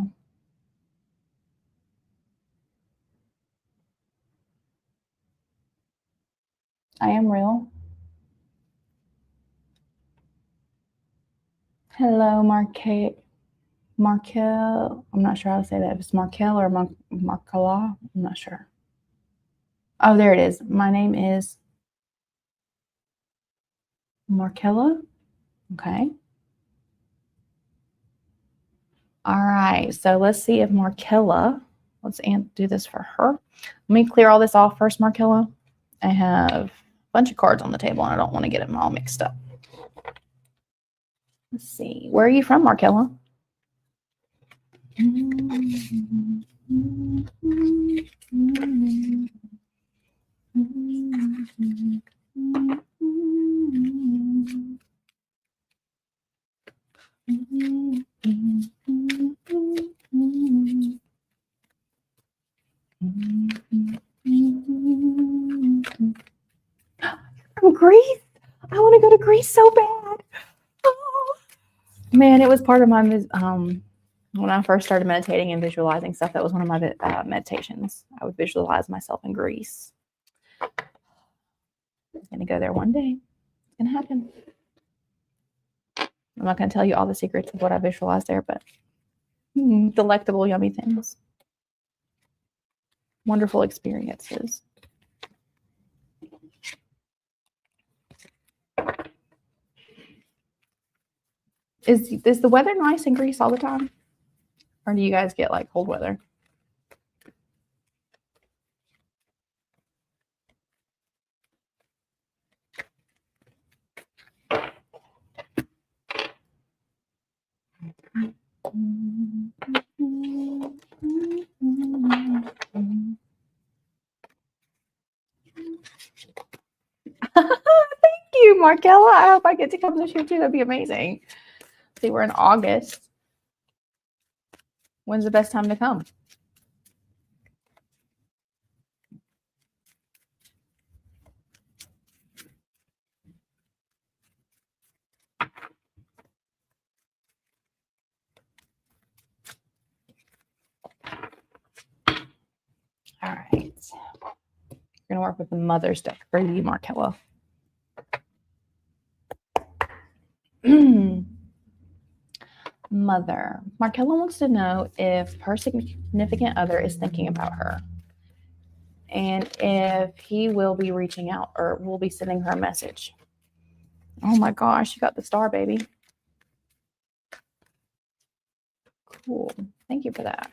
I am real. Hello, Marquel. I'm not sure how to say that. If it's Markel or Markela, I'm not sure. Oh, there it is. My name is Markella. Okay. All right. So let's see if Markella, let's do this for her. Let me clear all this off first, Markella. I have a bunch of cards on the table and I don't want to get them all mixed up. Let's see. Where are you from, Markella? From Greece? I want to go to Greece so bad. Oh. Man, it was part of my when I first started meditating and visualizing stuff. That was one of my meditations. I would visualize myself in Greece. I'm going to go there one day. It's going to happen. I'm not going to tell you all the secrets of what I visualized there, but delectable, yummy things. Wonderful experiences. Is the weather nice in Greece all the time? Or do you guys get like cold weather? Thank you, Markella. I hope I get to come this year too. That'd be amazing. See, we're in August. When's the best time to come? All right. We're going to work with the Mother's deck for you, Markella. Mother. Markella wants to know if her significant other is thinking about her and if he will be reaching out or will be sending her a message. Oh my gosh, you got the star, baby. Cool. Thank you for that.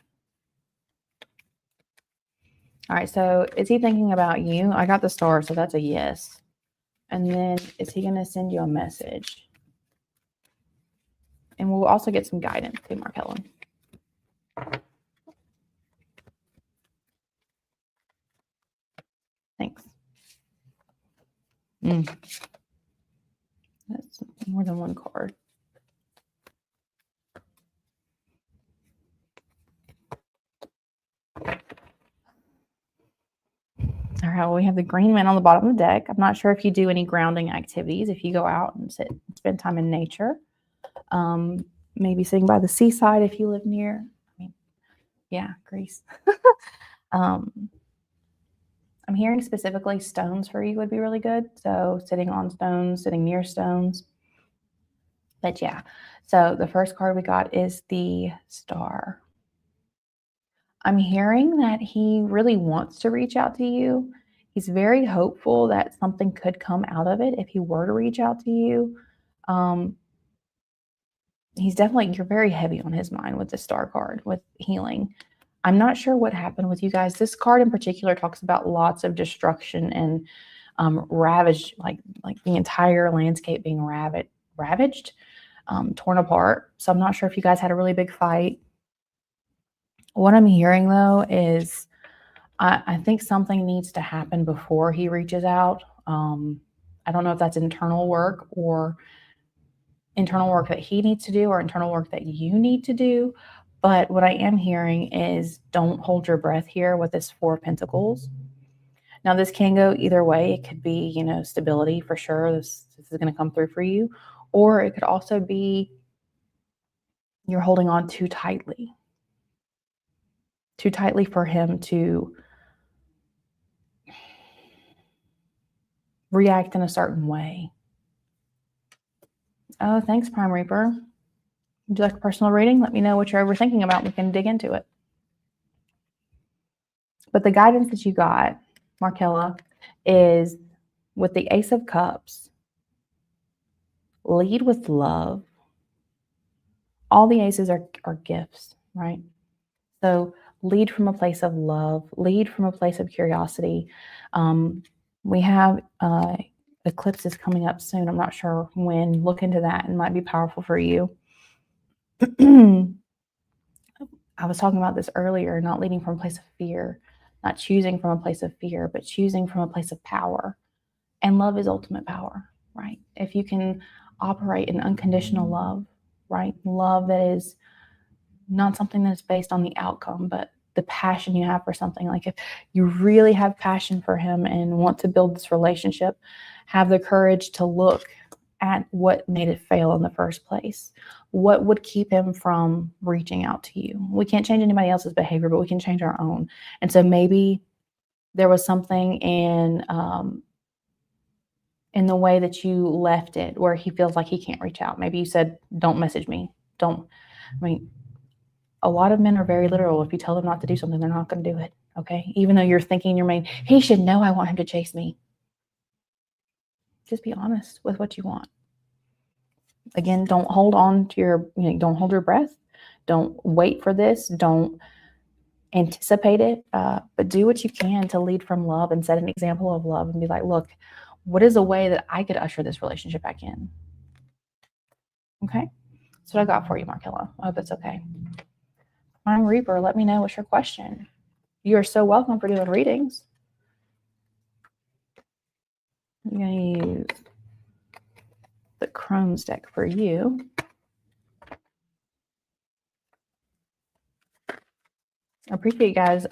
All right, so is he thinking about you? I got the star, so that's a yes. And then is he going to send you a message? And we'll also get some guidance too, Markella. Thanks. That's more than one card. All right, well, we have the green man on the bottom of the deck. I'm not sure if you do any grounding activities, if you go out and spend time in nature. Maybe sitting by the seaside if you live near. I mean, yeah, Greece. I'm hearing specifically stones for you would be really good. So sitting on stones, sitting near stones. But yeah, so the first card we got is the star. I'm hearing that he really wants to reach out to you. He's very hopeful that something could come out of it if he were to reach out to you. He's definitely, you're very heavy on his mind with the Star card, with healing. I'm not sure what happened with you guys. This card in particular talks about lots of destruction and ravaged, like the entire landscape being ravaged, torn apart. So I'm not sure if you guys had a really big fight. What I'm hearing though is I think something needs to happen before he reaches out. I don't know if that's internal work that he needs to do or internal work that you need to do. But what I am hearing is don't hold your breath here with this Four of Pentacles. Now, this can go either way. It could be, stability for sure. This is going to come through for you. Or it could also be you're holding on too tightly for him to react in a certain way. Oh, thanks, Prime Reaper. Would you like a personal reading? Let me know what you're overthinking about. We can dig into it. But the guidance that you got, Markella, is with the Ace of Cups. Lead with love. All the aces are gifts, right? So lead from a place of love. Lead from a place of curiosity. We have eclipses coming up soon. I'm not sure when. Look into that. It might be powerful for you. I was talking about this earlier, not leading from a place of fear, not choosing from a place of fear, but choosing from a place of power. And love is ultimate power, right? If you can operate in unconditional love, right? Love that is not something that's based on the outcome, but the passion you have for something. Like if you really have passion for him and want to build this relationship, have the courage to look at what made it fail in the first place. What would keep him from reaching out to you? We can't change anybody else's behavior, but we can change our own. And so maybe there was something in the way that you left it where he feels like he can't reach out. Maybe you said, don't message me. A lot of men are very literal. If you tell them not to do something, they're not going to do it. Okay. Even though you're thinking in your mind, he should know I want him to chase me. Just be honest with what you want. Again, don't hold on to don't hold your breath. Don't wait for this. Don't anticipate it. But do what you can to lead from love and set an example of love and be like, look, what is a way that I could usher this relationship back in? Okay. That's what I got for you, Markella. I hope it's okay. Prime Reaper, let me know what's your question. You are so welcome for doing readings. I'm going to use the Chrome's deck for you. I appreciate you guys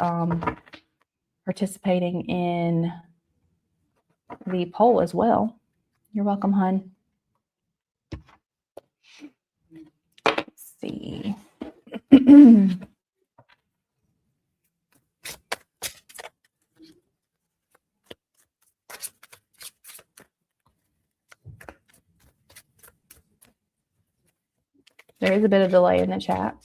participating in the poll as well. You're welcome, hun. Let's see. There is a bit of delay in the chat.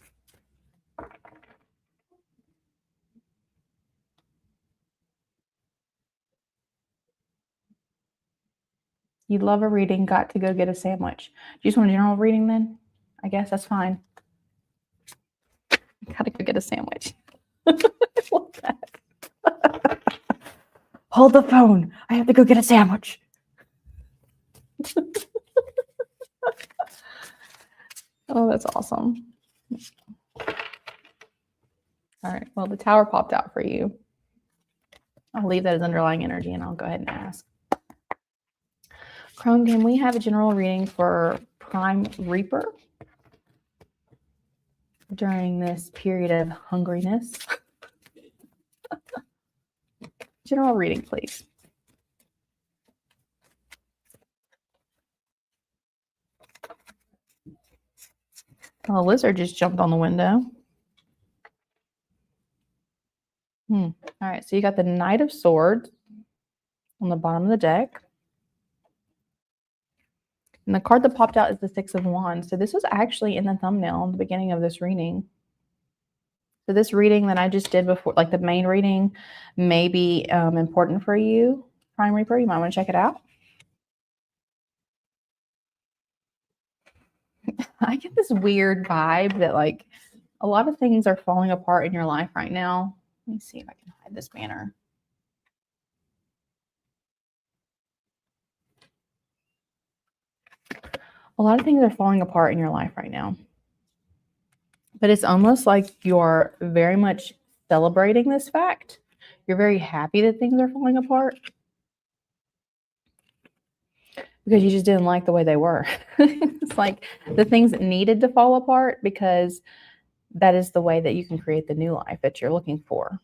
You'd love a reading, got to go get a sandwich. Do you just want a general reading then? I guess that's fine. Gotta go get a sandwich. I love that. Hold the phone. I have to go get a sandwich. Oh, that's awesome. All right. Well, the tower popped out for you. I'll leave that as underlying energy and I'll go ahead and ask. Crone, can we have a general reading for Prime Reaper during this period of hungriness? General reading, please. Oh, a lizard just jumped on the window. All right, so you got the Knight of Swords on the bottom of the deck. And the card that popped out is the Six of Wands. So this was actually in the thumbnail in the beginning of this reading. So this reading that I just did before, like the main reading, may be important for you, Prime Reaper. You might want to check it out. I get this weird vibe that like a lot of things are falling apart in your life right now. Let me see if I can hide this banner. A lot of things are falling apart in your life right now. But it's almost like you're very much celebrating this fact. You're very happy that things are falling apart because you just didn't like the way they were. It's like the things that needed to fall apart because that is the way that you can create the new life that you're looking for.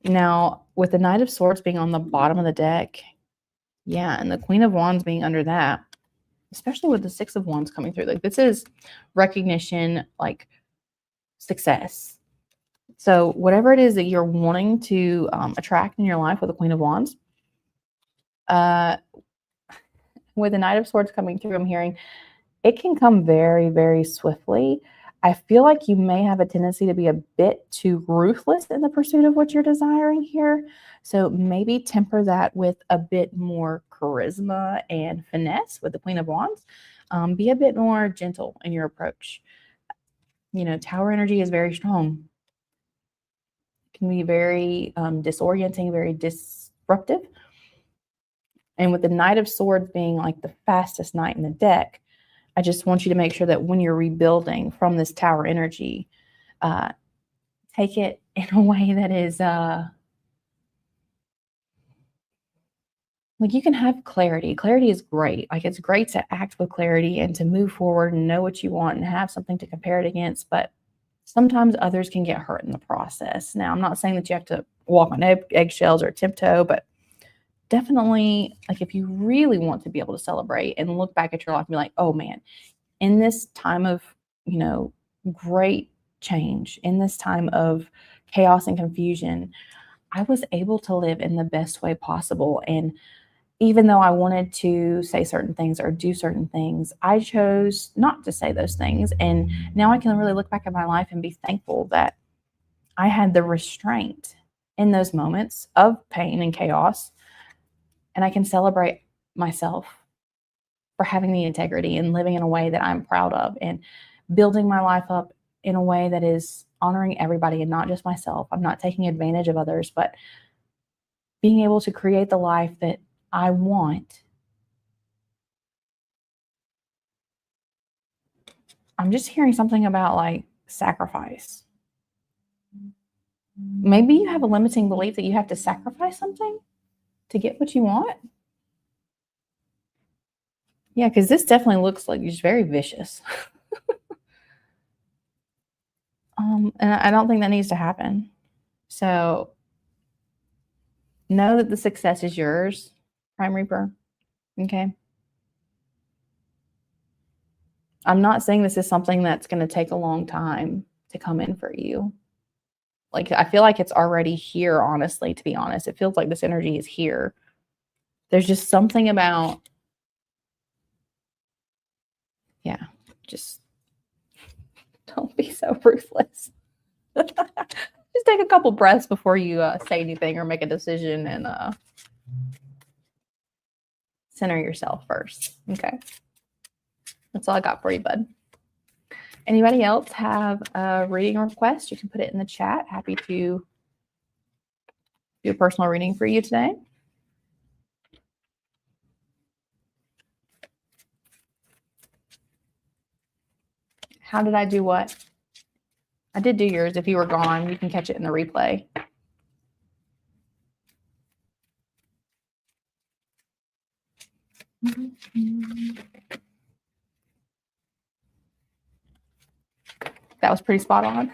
Now, with the Knight of Swords being on the bottom of the deck, yeah, and the Queen of Wands being under that, especially with the Six of Wands coming through, like this is recognition, like success. So whatever it is that you're wanting to attract in your life with the Queen of Wands, with the Knight of Swords coming through, I'm hearing it can come very, very swiftly. I feel like you may have a tendency to be a bit too ruthless in the pursuit of what you're desiring here. So maybe temper that with a bit more charisma and finesse with the Queen of Wands. Be a bit more gentle in your approach. You know, Tower energy is very strong. It can be very disorienting, very disruptive. And with the Knight of Swords being like the fastest knight in the deck, I just want you to make sure that when you're rebuilding from this Tower energy, take it in a way that is like you can have clarity. Clarity is great. Like it's great to act with clarity and to move forward and know what you want and have something to compare it against. But sometimes others can get hurt in the process. Now, I'm not saying that you have to walk on eggshells or tiptoe, but definitely, like if you really want to be able to celebrate and look back at your life and be like, oh man, in this time of, you know, great change, in this time of chaos and confusion, I was able to live in the best way possible. And even though I wanted to say certain things or do certain things, I chose not to say those things. And now I can really look back at my life and be thankful that I had the restraint in those moments of pain and chaos. And I can celebrate myself for having the integrity and living in a way that I'm proud of and building my life up in a way that is honoring everybody and not just myself. I'm not taking advantage of others, but being able to create the life that I want. I'm just hearing something about like sacrifice. Maybe you have a limiting belief that you have to sacrifice something to get what you want. Yeah, because this definitely looks like it's very vicious. And I don't think that needs to happen. So know that the success is yours, Prime Reaper. Okay. I'm not saying this is something that's going to take a long time to come in for you. Like, I feel like it's already here, honestly, to be honest. It feels like this energy is here. There's just something about, yeah, just don't be so ruthless. Just take a couple breaths before you say anything or make a decision and center yourself first. Okay. That's all I got for you, bud. Anybody else have a reading request? You can put it in the chat. Happy to do a personal reading for you today. How did I do what? I did do yours. If you were gone, you can catch it in the replay. That was pretty spot on.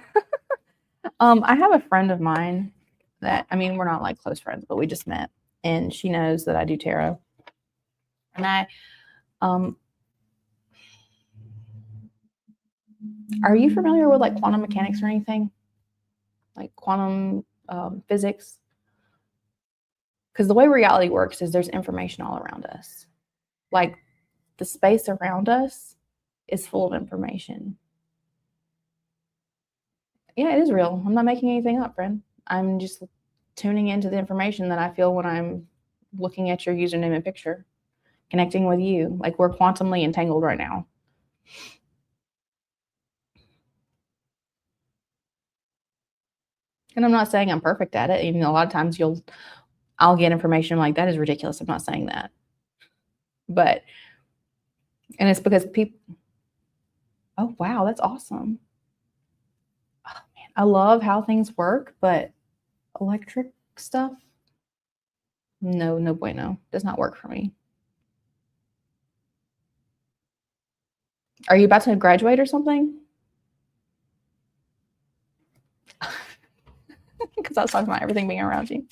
I have a friend of mine that, I mean, we're not like close friends, but we just met, and she knows that I do tarot. And are you familiar with like quantum mechanics or anything? Like quantum physics? Because the way reality works is there's information all around us. Like the space around us is full of information. Yeah, it is real. I'm not making anything up, friend. I'm just tuning into the information that I feel when I'm looking at your username and picture, connecting with you. Like we're quantumly entangled right now. And I'm not saying I'm perfect at it. Even a lot of times I'll get information like that is ridiculous. I'm not saying that. But and it's because people, oh wow, that's awesome. Oh man, I love how things work, but electric stuff, no bueno. Does not work for me. Are you about to graduate or something? Because I was talking about everything being around you.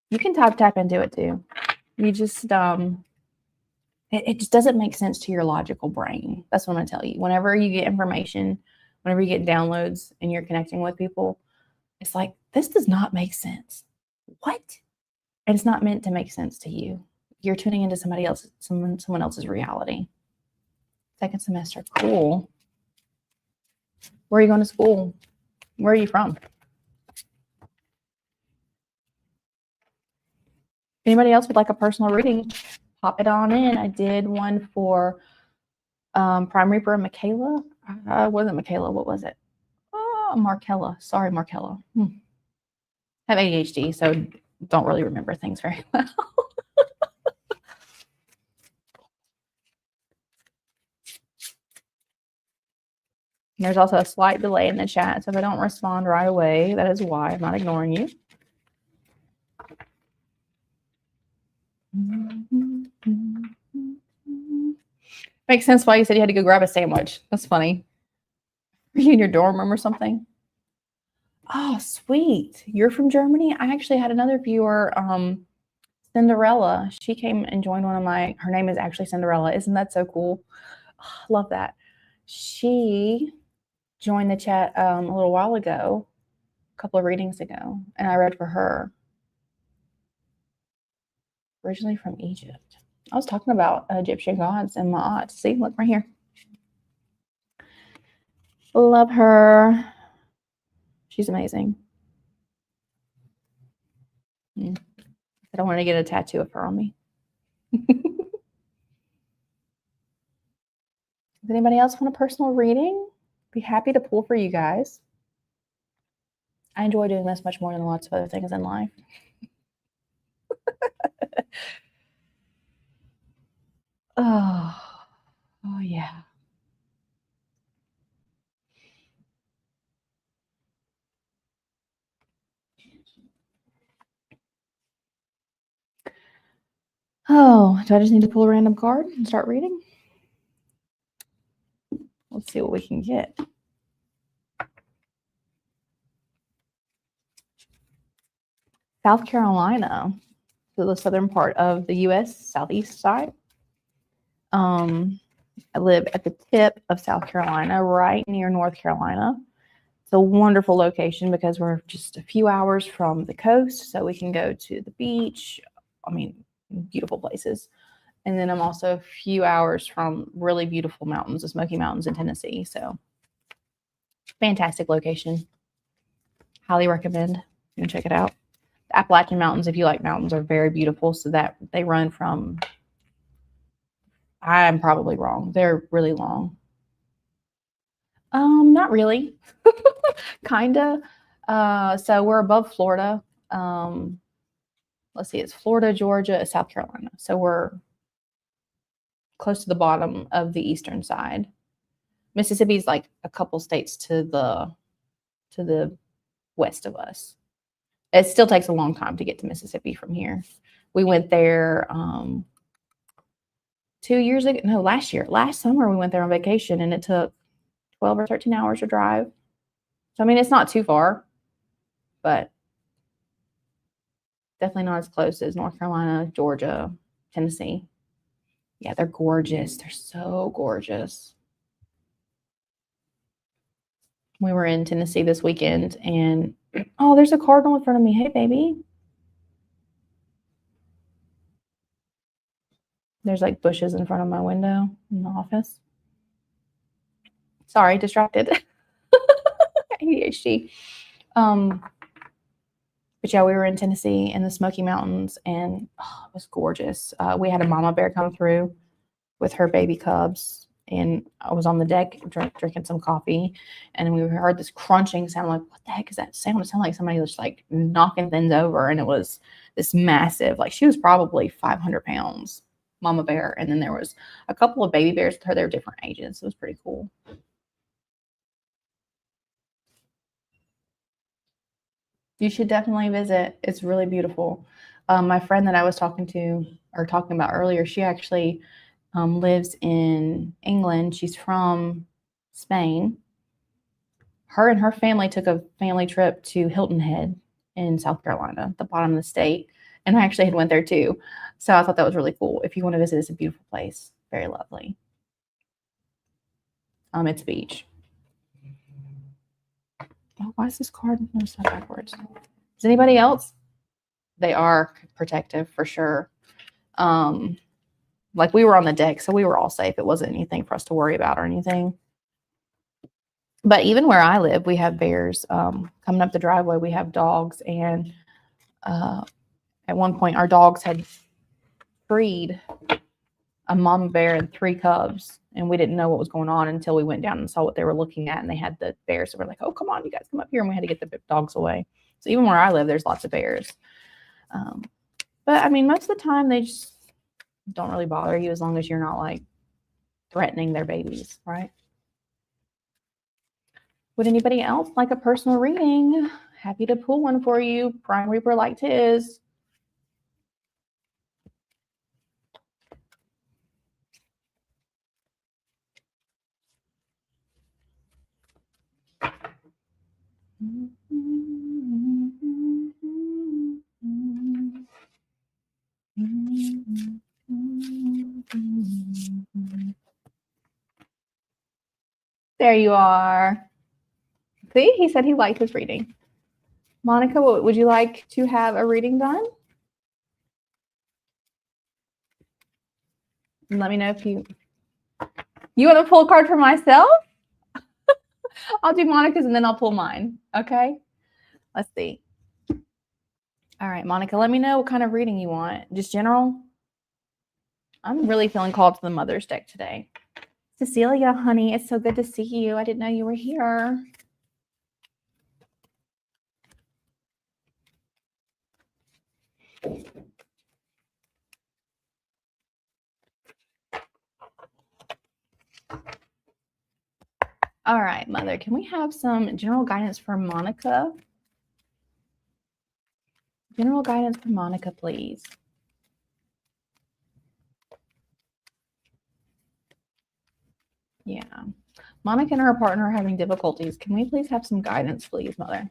You can tap into it too. You just it just doesn't make sense to your logical brain. That's what I'm gonna tell you. Whenever you get information, whenever you get downloads and you're connecting with people, it's like this does not make sense. What? And it's not meant to make sense to you. You're tuning into someone else's reality. Second semester, cool. Where are you going to school? Where are you from? Anybody else would like a personal reading? Pop it on in. I did one for Prime Reaper and Michaela. Wasn't Michaela. What was it? Oh, Markella. Sorry, Markella. I have ADHD, so don't really remember things very well. There's also a slight delay in the chat, so if I don't respond right away, that is why. I'm not ignoring you. Makes sense why you said you had to go grab a sandwich. That's funny. Are you in your dorm room or something? Oh, sweet. You're from Germany? I actually had another viewer, Cinderella. She came and joined her name is actually Cinderella. Isn't that so cool? Oh, love that. She joined the chat a little while ago, a couple of readings ago, and I read for her. Originally from Egypt. I was talking about Egyptian gods and Ma'at. See, look right here. Love her. She's amazing. I don't want to get a tattoo of her on me. Does anybody else want a personal reading? Be happy to pull for you guys. I enjoy doing this much more than lots of other things in life. Oh yeah. Oh, do I just need to pull a random card and start reading? Let's see what we can get. South Carolina, so the southern part of the U.S., southeast side. I live at the tip of South Carolina, right near North Carolina. It's a wonderful location because we're just a few hours from the coast, so we can go to the beach. I mean, beautiful places. And then I'm also a few hours from really beautiful mountains, the Smoky Mountains in Tennessee. So fantastic location. Highly recommend. You can check it out. The Appalachian Mountains, if you like mountains, are very beautiful. So that they run from, I'm probably wrong. They're really long. Not really. Kinda. So we're above Florida. Let's see, it's Florida, Georgia, South Carolina. So we're close to the bottom of the eastern side. Mississippi's like a couple states to the west of us. It still takes a long time to get to Mississippi from here. We went there 2 years ago. No, last summer we went there on vacation, and it took 12 or 13 hours to drive. So I mean, it's not too far, but definitely not as close as North Carolina, Georgia, Tennessee. Yeah, they're gorgeous. They're so gorgeous. We were in Tennessee this weekend, and oh, there's a cardinal in front of me. Hey, baby. There's like bushes in front of my window in the office. Sorry, distracted. ADHD. But yeah, we were in Tennessee in the Smoky Mountains, and it was gorgeous. We had a mama bear come through with her baby cubs, and I was on the deck drinking some coffee, and we heard this crunching sound. Like, what the heck is that sound? It sounded like somebody was like knocking things over, and it was this massive, like she was probably 500 pounds, mama bear, and then there was a couple of baby bears with her. They were different ages. It was pretty cool. You should definitely visit. It's really beautiful. My friend that I was talking about earlier, she actually lives in England. She's from Spain. Her and her family took a family trip to Hilton Head in South Carolina, the bottom of the state. And I actually had went there too. So I thought that was really cool. If you want to visit, it's a beautiful place. Very lovely. It's a beach. Oh, why is this card backwards? Is anybody else? They are protective for sure. Like we were on the deck, so we were all safe. It wasn't anything for us to worry about or anything. But even where I live, we have bears. Coming up the driveway, we have dogs. And at one point, our dogs had freed a mama bear and 3 cubs. And we didn't know what was going on until we went down and saw what they were looking at. And they had the bears. So we're like, oh, come on, you guys come up here. And we had to get the dogs away. So even where I live, there's lots of bears. But I mean, most of the time, they just don't really bother you as long as you're not like threatening their babies, right? Would anybody else like a personal reading? Happy to pull one for you. Prime Reaper liked his. There you are. See, he said he liked his reading. Monica, would you like to have a reading done? And let me know if you want to pull a card for myself? I'll do Monica's and then I'll pull mine. Okay? Let's see. All right, Monica, let me know what kind of reading you want. Just general? I'm really feeling called to the Mother's deck today. Cecilia, honey, it's so good to see you. I didn't know you were here. All right, Mother, can we have some general guidance for Monica? General guidance for Monica, please. Yeah. Monica and her partner are having difficulties. Can we please have some guidance, please, Mother?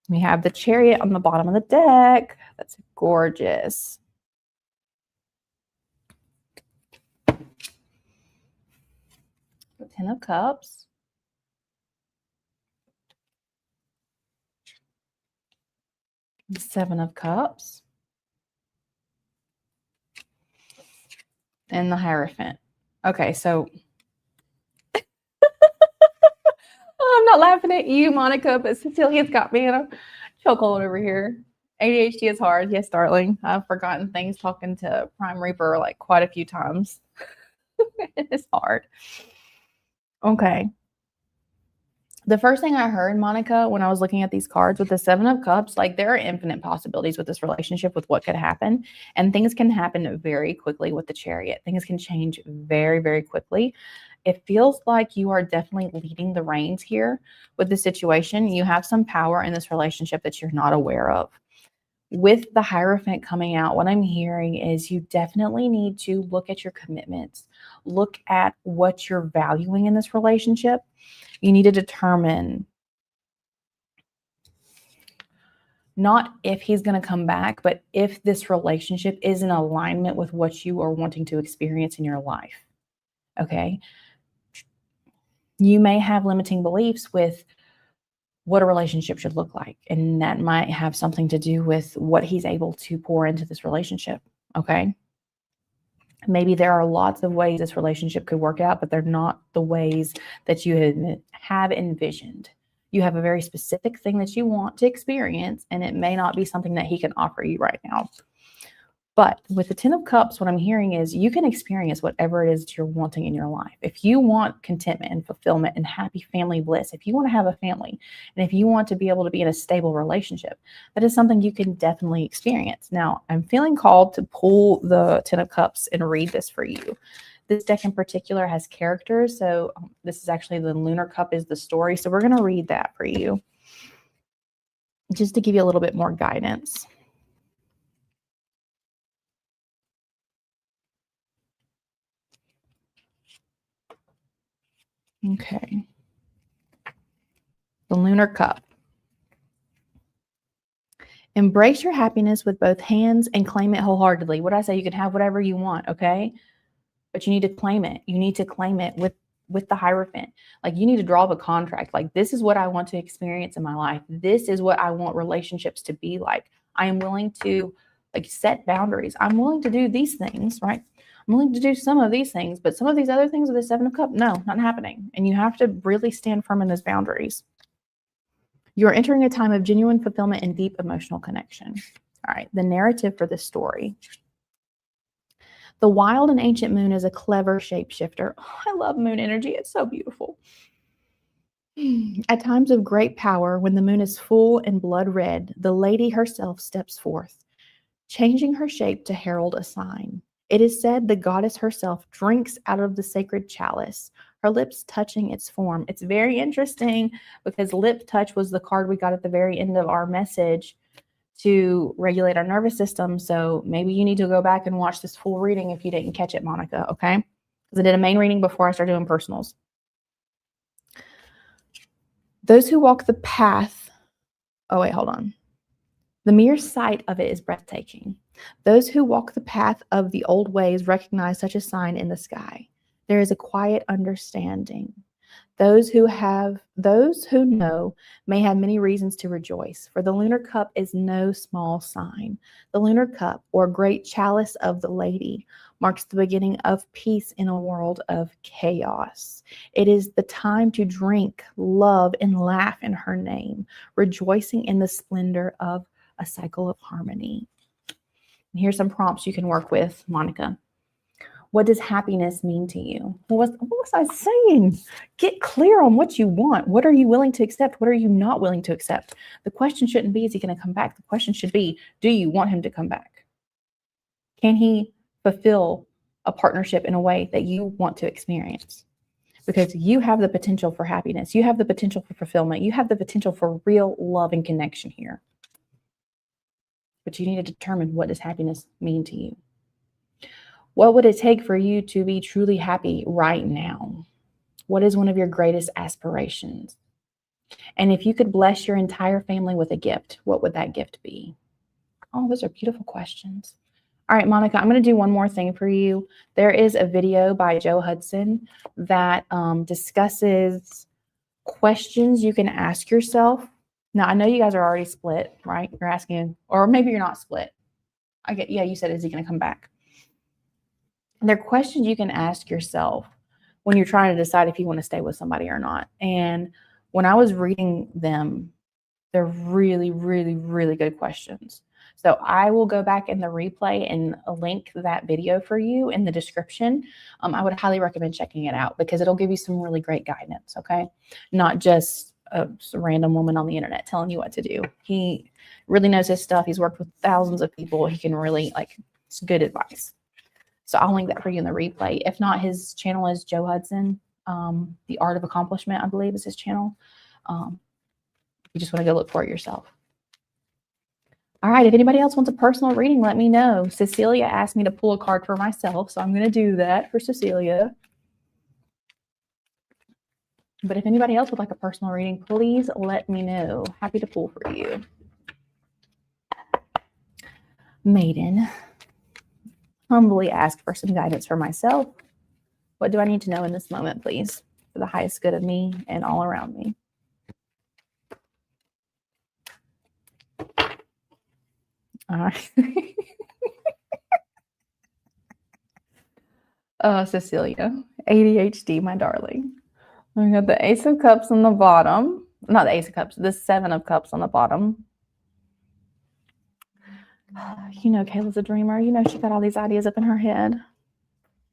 We have the Chariot on the bottom of the deck. That's gorgeous. The 10 of Cups. The 7 of Cups. And the Hierophant. Okay, so I'm not laughing at you, Monica, but Cecilia's got me in a chokehold over here. ADHD is hard. Yes, darling. I've forgotten things talking to Prime Reaper like quite a few times. It's hard. Okay. The first thing I heard, Monica, when I was looking at these cards with the 7 of Cups, like there are infinite possibilities with this relationship with what could happen. And things can happen very quickly with the Chariot. Things can change very, very quickly. It feels like you are definitely leading the reins here with the situation. You have some power in this relationship that you're not aware of. With the Hierophant coming out, what I'm hearing is you definitely need to look at your commitments. Look at what you're valuing in this relationship. You need to determine not if he's going to come back, but if this relationship is in alignment with what you are wanting to experience in your life. Okay? You may have limiting beliefs with what a relationship should look like, and that might have something to do with what he's able to pour into this relationship. Okay? Maybe there are lots of ways this relationship could work out, but they're not the ways that you have envisioned. You have a very specific thing that you want to experience, and it may not be something that he can offer you right now. But with the 10 of Cups, what I'm hearing is you can experience whatever it is that you're wanting in your life. If you want contentment and fulfillment and happy family bliss, if you want to have a family, and if you want to be able to be in a stable relationship, that is something you can definitely experience. Now, I'm feeling called to pull the 10 of Cups and read this for you. This deck in particular has characters. So this is actually the Lunar Cup is the story. So we're going to read that for you just to give you a little bit more guidance. Okay. The Lunar Cup. Embrace your happiness with both hands and claim it wholeheartedly. What I say, you can have whatever you want, okay? But you need to claim it. You need to claim it with the Hierophant. Like, you need to draw up a contract. Like, this is what I want to experience in my life. This is what I want relationships to be like. I am willing to set boundaries. I'm willing to do these things, right? I'm willing to do some of these things, but some of these other things with the 7 of Cups, no, not happening. And you have to really stand firm in those boundaries. You're entering a time of genuine fulfillment and deep emotional connection. All right, the narrative for this story. The wild and ancient moon is a clever shapeshifter. Oh, I love moon energy. It's so beautiful. At times of great power, when the moon is full and blood red, the lady herself steps forth, changing her shape to herald a sign. It is said the goddess herself drinks out of the sacred chalice, her lips touching its form. It's very interesting because lip touch was the card we got at the very end of our message to regulate our nervous system. So maybe you need to go back and watch this full reading if you didn't catch it, Monica, okay? Because I did a main reading before I started doing personals. Those who walk the path, oh wait, hold on. The mere sight of it is breathtaking. Those who walk the path of the old ways recognize such a sign in the sky. There is a quiet understanding. Those who know may have many reasons to rejoice, for the Lunar Cup is no small sign. The Lunar Cup, or Great Chalice of the Lady, marks the beginning of peace in a world of chaos. It is the time to drink, love, and laugh in her name, rejoicing in the splendor of a cycle of harmony. And here's some prompts you can work with, Monica. What does happiness mean to you? What was I saying? Get clear on what you want. What are you willing to accept? What are you not willing to accept? The question shouldn't be, is he going to come back? The question should be, do you want him to come back? Can he fulfill a partnership in a way that you want to experience? Because you have the potential for happiness. You have the potential for fulfillment. You have the potential for real love and connection here. But you need to determine, what does happiness mean to you? What would it take for you to be truly happy right now? What is one of your greatest aspirations? And if you could bless your entire family with a gift, what would that gift be? Oh, those are beautiful questions. All right, Monica, I'm going to do one more thing for you. There is a video by Joe Hudson that discusses questions you can ask yourself. Now, I know you guys are already split, right? You're asking, or maybe you're not split. Yeah, you said, is he going to come back? They're questions you can ask yourself when you're trying to decide if you want to stay with somebody or not. And when I was reading them, they're really, really, really good questions. So I will go back in the replay and link that video for you in the description. I would highly recommend checking it out because it'll give you some really great guidance, okay? Not just a random woman on the internet telling you what to do. He really knows his stuff. He's worked with thousands of people. He can really, it's good advice. So I'll link that for you in the replay. If not, his channel is Joe Hudson. The Art of Accomplishment, I believe, is his channel. You just want to go look for it yourself. All right, if anybody else wants a personal reading, let me know. Cecilia asked me to pull a card for myself, so I'm going to do that for Cecilia. But if anybody else would like a personal reading, please let me know. Happy to pull for you. Maiden, humbly ask for some guidance for myself. What do I need to know in this moment, please, for the highest good of me and all around me? All right. Cecilia, ADHD, my darling. We got the Ace of Cups on the bottom. Not the Ace of Cups, the Seven of Cups on the bottom. You know Kayla's a dreamer. You know she got all these ideas up in her head.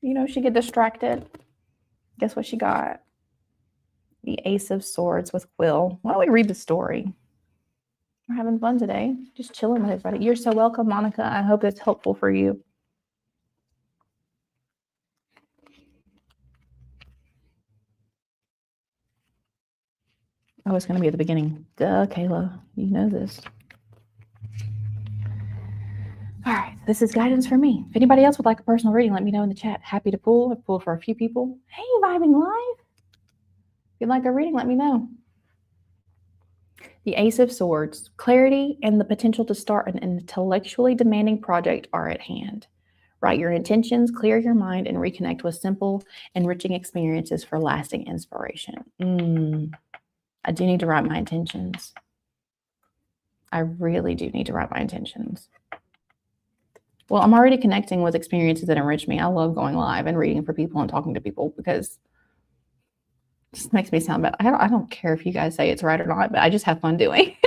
You know she get distracted. Guess what she got? The Ace of Swords with Quill. Why don't we read the story? We're having fun today. Just chilling with everybody. You're so welcome, Monica. I hope it's helpful for you. Oh, it's going to be at the beginning. Duh, Kayla. You know this. All right. This is guidance for me. If anybody else would like a personal reading, let me know in the chat. Happy to pull. I've pulled for a few people. Hey, Vibing Live. If you'd like a reading, let me know. The Ace of Swords. Clarity and the potential to start an intellectually demanding project are at hand. Write your intentions, clear your mind, and reconnect with simple, enriching experiences for lasting inspiration. I do need to write my intentions. I really do need to write my intentions. Well, I'm already connecting with experiences that enrich me. I love going live and reading for people and talking to people because it just makes me sound bad. I don't care if you guys say it's right or not, but I just have fun doing.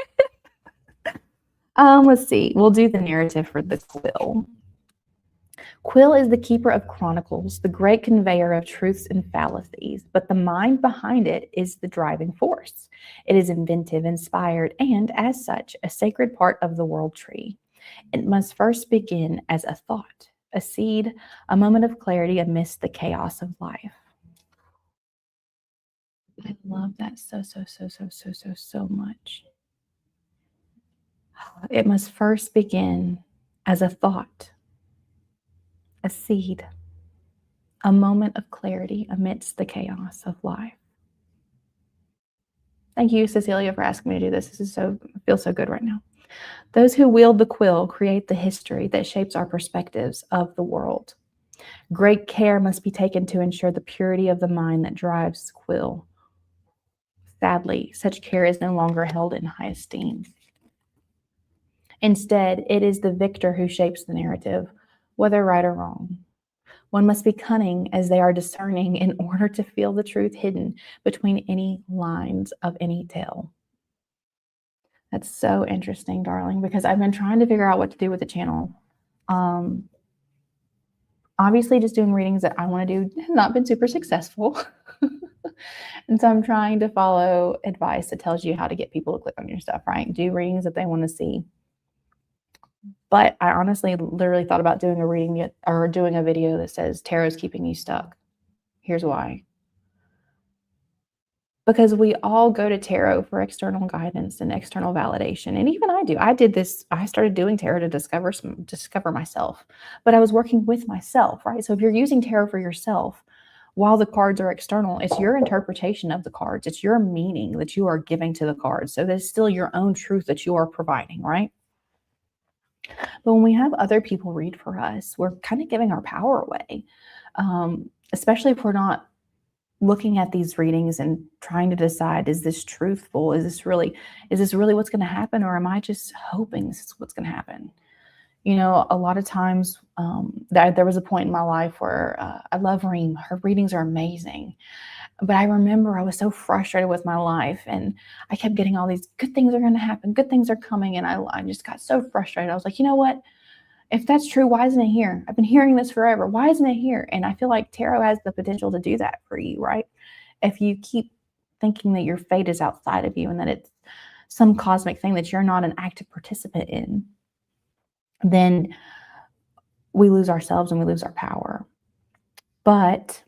Let's see. We'll do the narrative for the Quill. Quill is the keeper of chronicles, the great conveyor of truths and fallacies, but the mind behind it is the driving force. It is inventive, inspired, and as such, a sacred part of the world tree. It must first begin as a thought, a seed, a moment of clarity amidst the chaos of life. I love that so much. It must first begin as a thought, a seed, a moment of clarity amidst the chaos of life. Thank you, Cecilia, for asking me to do this. It feels so good right now. Those who wield the quill create the history that shapes our perspectives of the world. Great care must be taken to ensure the purity of the mind that drives quill. Sadly, such care is no longer held in high esteem. Instead, it is the victor who shapes the narrative, whether right or wrong. One must be cunning as they are discerning in order to feel the truth hidden between any lines of any tale. That's so interesting, darling, because I've been trying to figure out what to do with the channel. Obviously, just doing readings that I want to do has not been super successful. And so I'm trying to follow advice that tells you how to get people to click on your stuff, right? Do readings that they want to see. But I honestly literally thought about doing a reading or doing a video that says tarot's keeping you stuck. Here's why. Because we all go to tarot for external guidance and external validation. And even I do. I did this. I started doing tarot to discover myself. But I was working with myself, right? So if you're using tarot for yourself, while the cards are external, it's your interpretation of the cards. It's your meaning that you are giving to the cards. So there's still your own truth that you are providing, right? But when we have other people read for us, we're kind of giving our power away, especially if we're not looking at these readings and trying to decide, is this truthful? Is this really what's going to happen? Or am I just hoping this is what's going to happen? You know, a lot of times there was a point in my life where I love Reem. Her readings are amazing. But I remember I was so frustrated with my life and I kept getting all these good things are going to happen. Good things are coming. And I just got so frustrated. I was like, you know what? If that's true, why isn't it here? I've been hearing this forever. Why isn't it here? And I feel like tarot has the potential to do that for you, right? If you keep thinking that your fate is outside of you and that it's some cosmic thing that you're not an active participant in, then we lose ourselves and we lose our power. But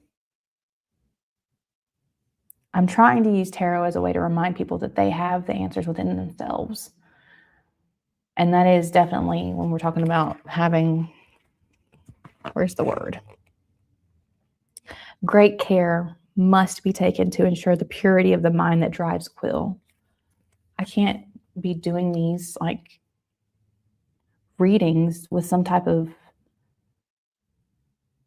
I'm trying to use tarot as a way to remind people that they have the answers within themselves. And that is definitely when we're talking about having, where's the word? Great care must be taken to ensure the purity of the mind that drives quill. I can't be doing these like readings with some type of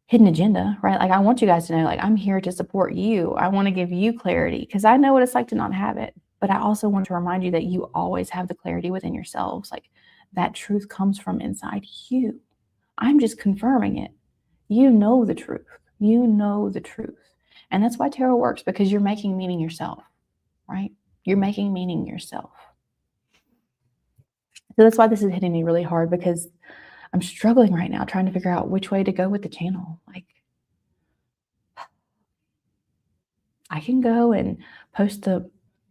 hidden agenda, right? Like I want you guys to know, like I'm here to support you. I want to give you clarity because I know what it's like to not have it. But I also want to remind you that you always have the clarity within yourselves. Like that truth comes from inside you. I'm just confirming it. You know the truth. You know the truth. And that's why tarot works, because you're making meaning yourself, right? You're making meaning yourself. So that's why this is hitting me really hard, because I'm struggling right now trying to figure out which way to go with the channel. Like, I can go and post the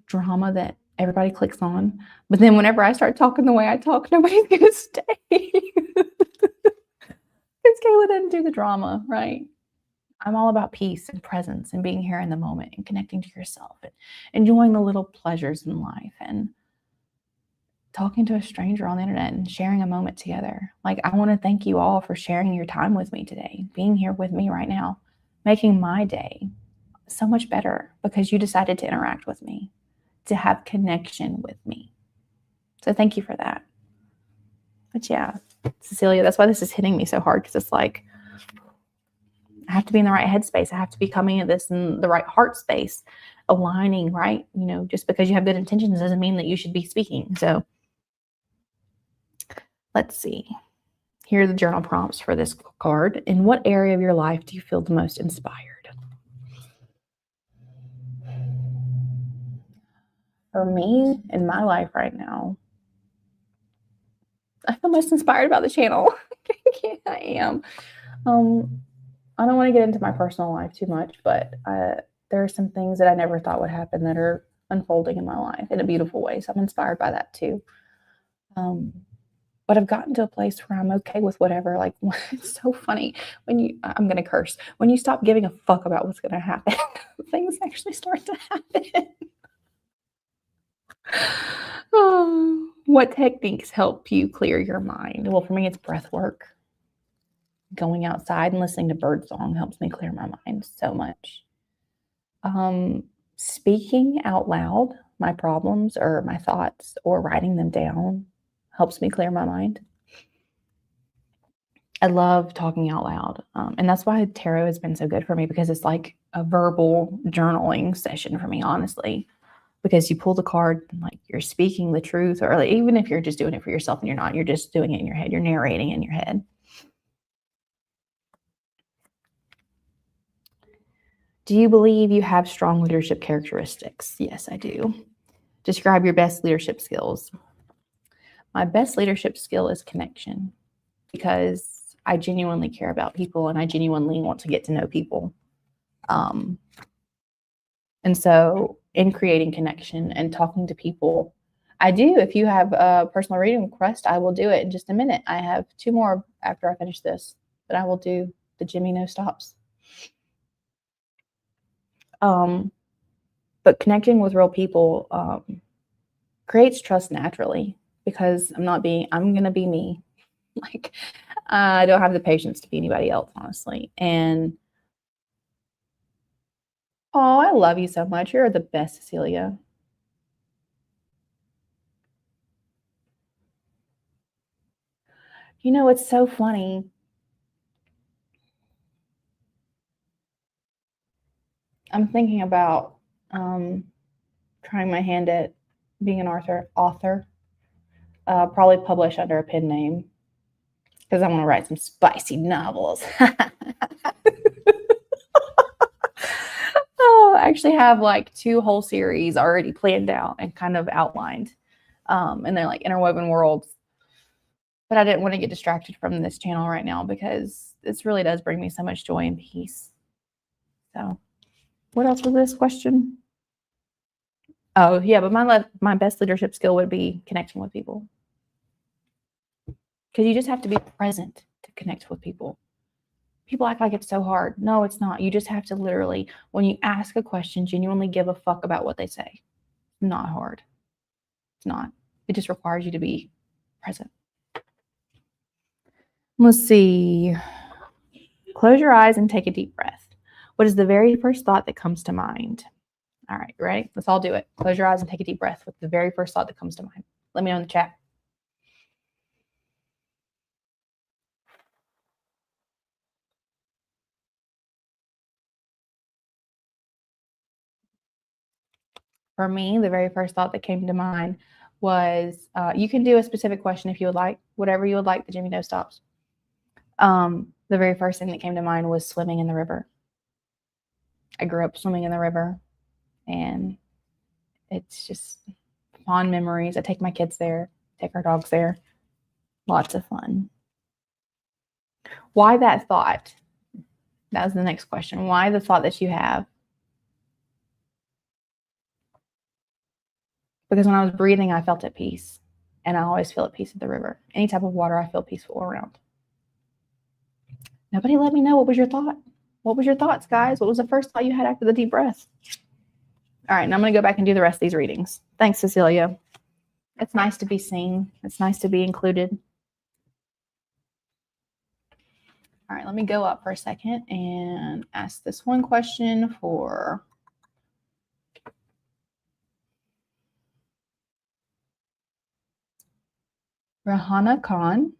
drama that everybody clicks on, but then whenever I start talking the way I talk, nobody's going to stay. Because Kayla doesn't do the drama, right? I'm all about peace and presence and being here in the moment and connecting to yourself and enjoying the little pleasures in life and talking to a stranger on the internet and sharing a moment together. Like, I want to thank you all for sharing your time with me today, being here with me right now, making my day so much better because you decided to interact with me, to have connection with me. So thank you for that. But yeah, Cecilia, that's why this is hitting me so hard, because it's like, I have to be in the right headspace. I have to be coming at this in the right heart space, aligning, right? You know, just because you have good intentions doesn't mean that you should be speaking. So let's see. Here are the journal prompts for this card. In what area of your life do you feel the most inspired? For me, in my life right now, I feel most inspired about the channel. I am. I don't want to get into my personal life too much, but there are some things that I never thought would happen that are unfolding in my life in a beautiful way. So I'm inspired by that too. But I've gotten to a place where I'm okay with whatever. Like, it's so funny when I'm going to curse, when you stop giving a fuck about what's going to happen, things actually start to happen. Oh, what techniques help you clear your mind? Well, for me, it's breath work. Going outside and listening to bird song helps me clear my mind so much. Speaking out loud my problems or my thoughts or writing them down helps me clear my mind. I love talking out loud. And that's why tarot has been so good for me, because it's like a verbal journaling session for me, honestly. Because you pull the card and like you're speaking the truth, or like, even if you're just doing it for yourself and you're not, you're just doing it in your head, you're narrating in your head. Do you believe you have strong leadership characteristics? Yes, I do. Describe your best leadership skills. My best leadership skill is connection, because I genuinely care about people and I genuinely want to get to know people. And so in creating connection and talking to people, I do. If you have a personal reading request, I will do it in just a minute. I have 2 more after I finish this, but I will do the Jimmy No Stops. But connecting with real people creates trust naturally, because I'm going to be me. Like, I don't have the patience to be anybody else, honestly. And oh, I love you so much. You're the best, Cecilia. You know, it's so funny. I'm thinking about trying my hand at being an author. Probably publish under a pen name, because I want to write some spicy novels. Oh, I actually have like 2 whole series already planned out and kind of outlined. And they're like interwoven worlds. But I didn't want to get distracted from this channel right now, because this really does bring me so much joy and peace. So, what else was this question? Oh, yeah, but my best leadership skill would be connecting with people. Because you just have to be present to connect with people. People act like it's so hard. No, it's not. You just have to literally, when you ask a question, genuinely give a fuck about what they say. Not hard. It's not. It just requires you to be present. Let's see. Close your eyes and take a deep breath. What is the very first thought that comes to mind? All right, ready? Let's all do it. Close your eyes and take a deep breath with the very first thought that comes to mind. Let me know in the chat. For me, the very first thought that came to mind was, you can do a specific question if you would like, whatever you would like, the Jimmy No Stops. The very first thing that came to mind was swimming in the river. I grew up swimming in the river, and it's just fond memories. I take my kids there, take our dogs there. Lots of fun. Why that thought? That was the next question. Why the thought that you have? Because when I was breathing, I felt at peace. And I always feel at peace at the river. Any type of water, I feel peaceful around. Nobody let me know. What was your thought? What was your thoughts, guys? What was the first thought you had after the deep breath? All right, now I'm going to go back and do the rest of these readings. Thanks, Cecilia. It's nice to be seen. It's nice to be included. All right, let me go up for a second and ask this one question for Rahana Khan.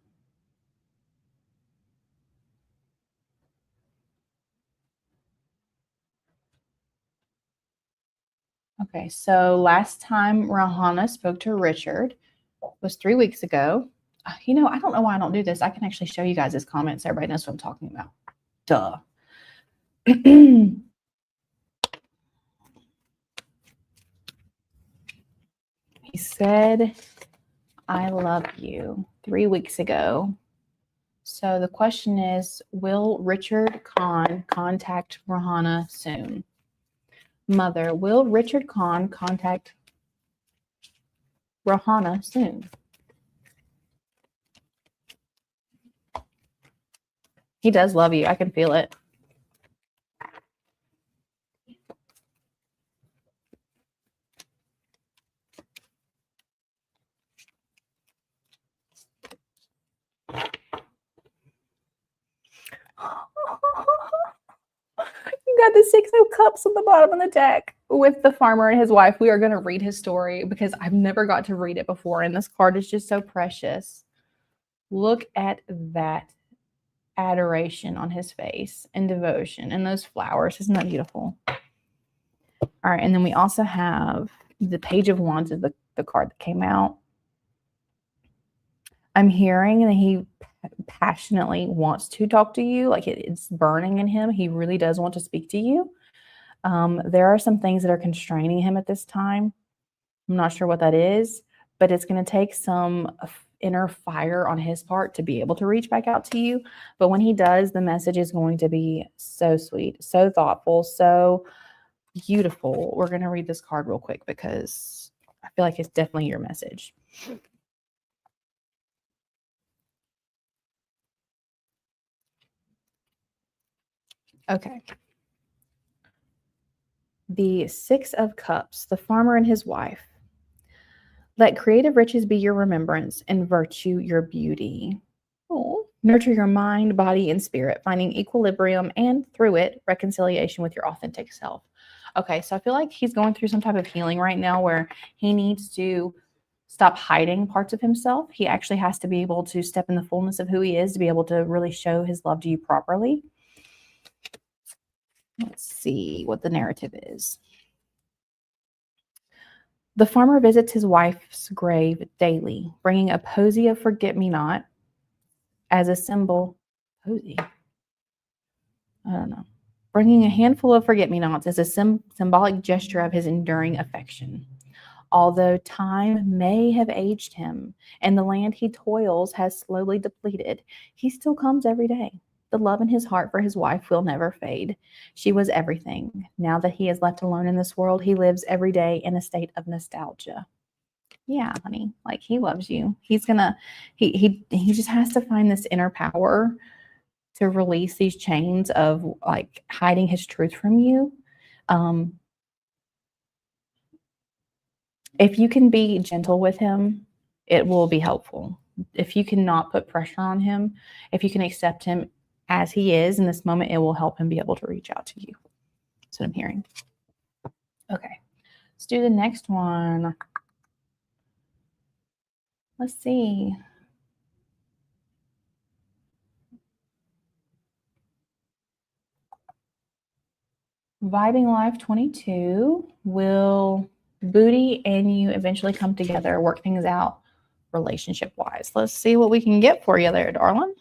Okay, so last time Rahana spoke to Richard was 3 weeks ago. You know, I don't know why I don't do this. I can actually show you guys his comments. Everybody knows what I'm talking about. Duh. He said, I love you 3 weeks ago. So the question is, will Richard Khan contact Rahana soon? Mother, will Richard Khan contact Rahana soon? He does love you. I can feel it. You got the 6 of Cups on the bottom of the deck with the farmer and his wife. We are going to read his story because I've never got to read it before, and this card is just so precious. Look at that adoration on his face and devotion and those flowers. Isn't that beautiful? All right, and then we also have the Page of Wands is the card that came out. I'm hearing that he passionately wants to talk to you. Like it's burning in him. He really does want to speak to you. There are some things that are constraining him at this time. I'm not sure what that is, but it's going to take some inner fire on his part to be able to reach back out to you. But when he does, the message is going to be so sweet, so thoughtful, so beautiful. We're going to read this card real quick because I feel like it's definitely your message. Okay. The 6 of Cups, the farmer and his wife. Let creative riches be your remembrance and virtue your beauty. Oh. Nurture your mind, body, and spirit, finding equilibrium and through it, reconciliation with your authentic self. Okay, so I feel like he's going through some type of healing right now where he needs to stop hiding parts of himself. He actually has to be able to step in the fullness of who he is to be able to really show his love to you properly. Let's see what the narrative is. The farmer visits his wife's grave daily, bringing a posy of forget-me-not as a symbol. Posy? I don't know. Bringing a handful of forget-me-nots as a symbolic gesture of his enduring affection. Although time may have aged him and the land he toils has slowly depleted, he still comes every day. The love in his heart for his wife will never fade. She was everything. Now that he is left alone in this world, he lives every day in a state of nostalgia. Yeah, honey, like he loves you. He's gonna, he just has to find this inner power to release these chains of like hiding his truth from you. If you can be gentle with him, it will be helpful. If you cannot put pressure on him, if you can accept him as he is in this moment, it will help him be able to reach out to you. That's what I'm hearing. Okay, let's do the next one. Let's see. Vibing Life 22. Will Booty and you eventually come together, work things out relationship-wise? Let's see what we can get for you there, darling.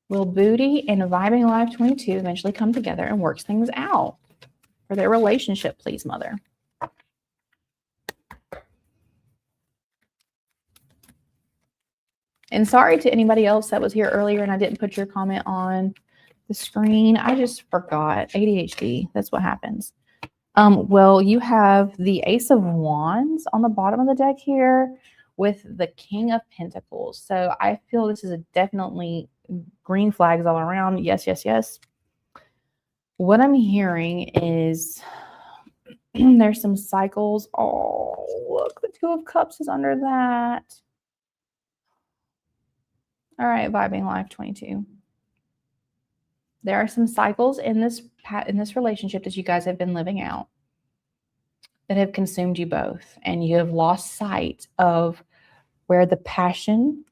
Will Booty and Vibing Live 22 eventually come together and work things out for their relationship, please, Mother? And sorry to anybody else that was here earlier and I didn't put your comment on the screen. I just forgot. ADHD. That's what happens. Well, you have the Ace of Wands on the bottom of the deck here with the King of Pentacles. So I feel this is a definitely green flags all around. Yes, yes, yes. What I'm hearing is there's some cycles. Oh, look, the Two of Cups is under that. All right, Vibing Life 22. There are some cycles in this relationship that you guys have been living out that have consumed you both, and you have lost sight of where the passion,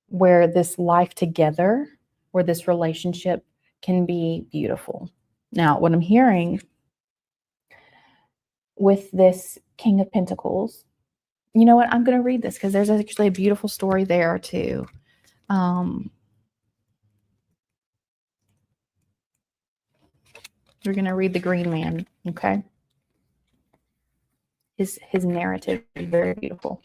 where this life together, where this relationship can be beautiful. Now, what I'm hearing with this King of Pentacles, you know what? I'm going to read this because there's actually a beautiful story there too. We're going to read the Green Man, okay? His narrative is very beautiful.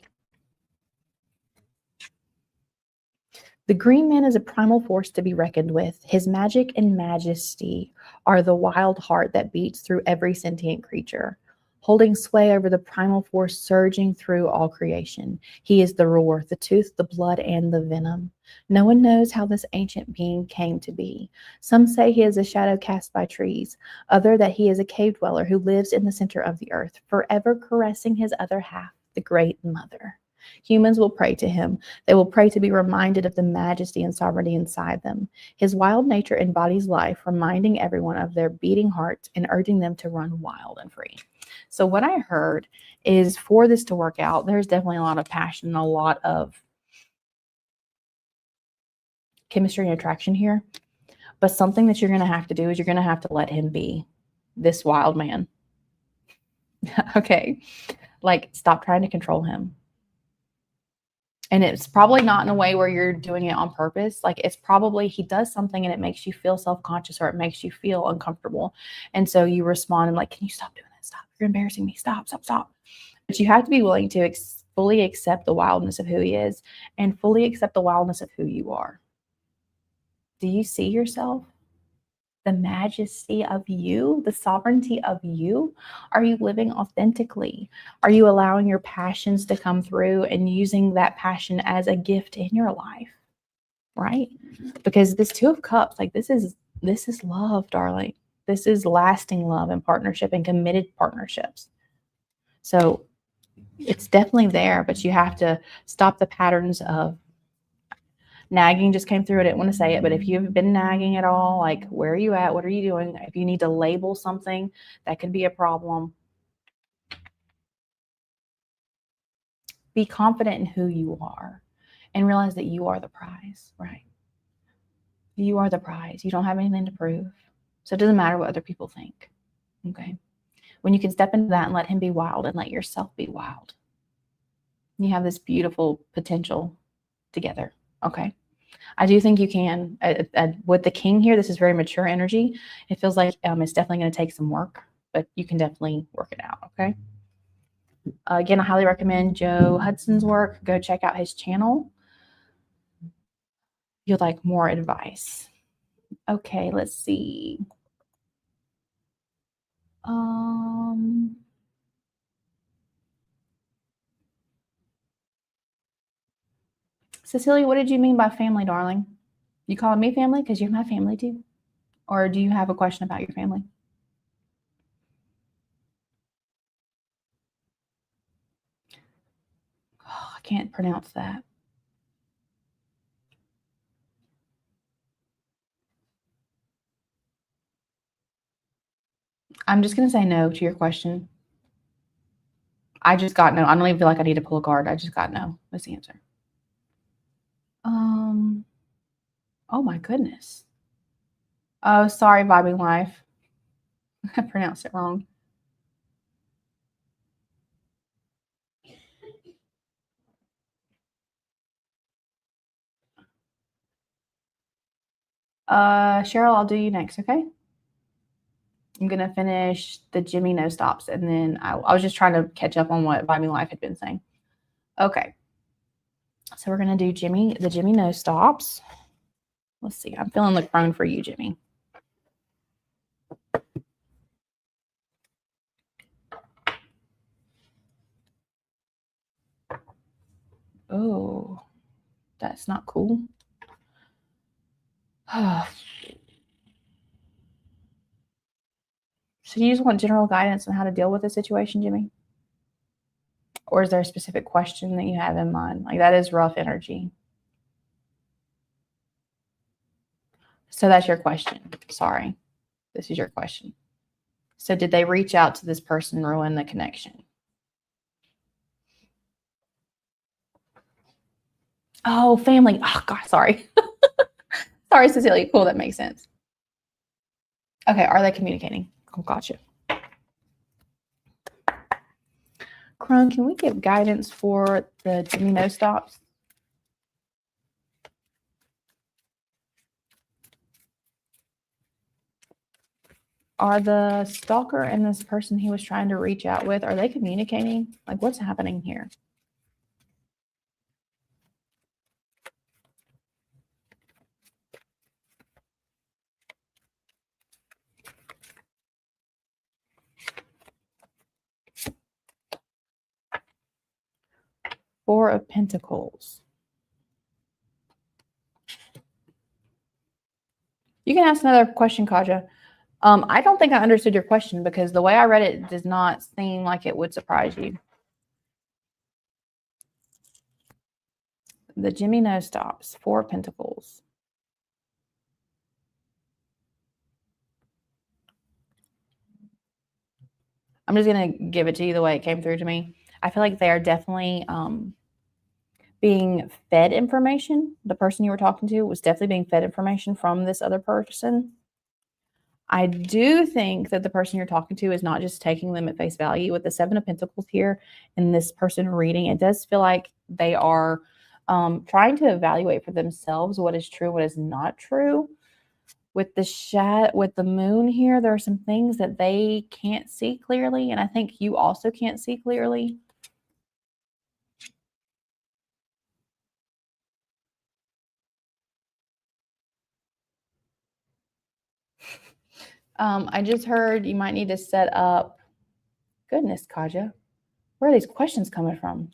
The Green Man is a primal force to be reckoned with. His magic and majesty are the wild heart that beats through every sentient creature, holding sway over the primal force surging through all creation. He is the roar, the tooth, the blood, and the venom. No one knows how this ancient being came to be. Some say he is a shadow cast by trees, other that he is a cave dweller who lives in the center of the earth, forever caressing his other half, the Great Mother. Humans will pray to him. They will pray to be reminded of the majesty and sovereignty inside them. His wild nature embodies life, reminding everyone of their beating hearts and urging them to run wild and free. So what I heard is for this to work out, there's definitely a lot of passion and a lot of chemistry and attraction here. But something that you're going to have to do is you're going to have to let him be this wild man. Okay. Like, stop trying to control him. And it's probably not in a way where you're doing it on purpose. Like, it's probably he does something and it makes you feel self-conscious or it makes you feel uncomfortable. And so you respond and like, can you stop doing that? Stop. You're embarrassing me. Stop, stop, stop. But you have to be willing to fully accept the wildness of who he is and fully accept the wildness of who you are. Do you see yourself? The majesty of you, the sovereignty of you? Are you living authentically? Are you allowing your passions to come through and using that passion as a gift in your life? Right? Because this Two of Cups, like this is love, darling. This is lasting love and partnership and committed partnerships. So it's definitely there, but you have to stop the patterns of nagging. Just came through. I didn't want to say it, but if you've been nagging at all, like, where are you at? What are you doing? If you need to label something, that could be a problem. Be confident in who you are and realize that you are the prize, right? You are the prize. You don't have anything to prove. So it doesn't matter what other people think. Okay. When you can step into that and let him be wild and let yourself be wild, you have this beautiful potential together. Okay. I do think you can. With the King here, this is very mature energy. It feels like it's definitely going to take some work, but you can definitely work it out, okay? Again, I highly recommend Joe Hudson's work. Go check out his channel. You'd like more advice. Okay, let's see. Cecilia, what did you mean by family, darling? You calling me family because you're my family too? Or do you have a question about your family? Oh, I can't pronounce that. I'm just going to say no to your question. I just got no. I don't even feel like I need to pull a card. I just got no. That's the answer. Oh my goodness. Oh, sorry, Vibing Life. I pronounced it wrong. Cheryl, I'll do you next, okay? I'm going to finish the Jimmy no stops, and then I was just trying to catch up on what Vitamin Life had been saying. Okay. So we're going to do the Jimmy no stops. Let's see. I'm feeling the crone for you, Jimmy. Oh, that's not cool. So you just want general guidance on how to deal with the situation, Jimmy? Or is there a specific question that you have in mind? Like, that is rough energy. So that's your question. Sorry. This is your question. So did they reach out to this person and ruin the connection? Oh, family. Oh, God, sorry. Sorry, Cecilia. Cool, that makes sense. Okay, are they communicating? Oh, gotcha. Crone, can we give guidance for the Jimmy no stops? Are the stalker and this person he was trying to reach out with, are they communicating? Like, what's happening here? Four of Pentacles. You can ask another question, Kaja. I don't think I understood your question because the way I read it does not seem like it would surprise you. The Jimmy no stops. Four of Pentacles. I'm just going to give it to you the way it came through to me. I feel like they are definitely being fed information. The person you were talking to was definitely being fed information from this other person. I do think that the person you're talking to is not just taking them at face value. With the Seven of Pentacles here and this person reading, it does feel like they are trying to evaluate for themselves what is true, what is not true. With the moon here, there are some things that they can't see clearly, and I think you also can't see clearly. I just heard you might need to set up. Goodness, Kaja, where are these questions coming from?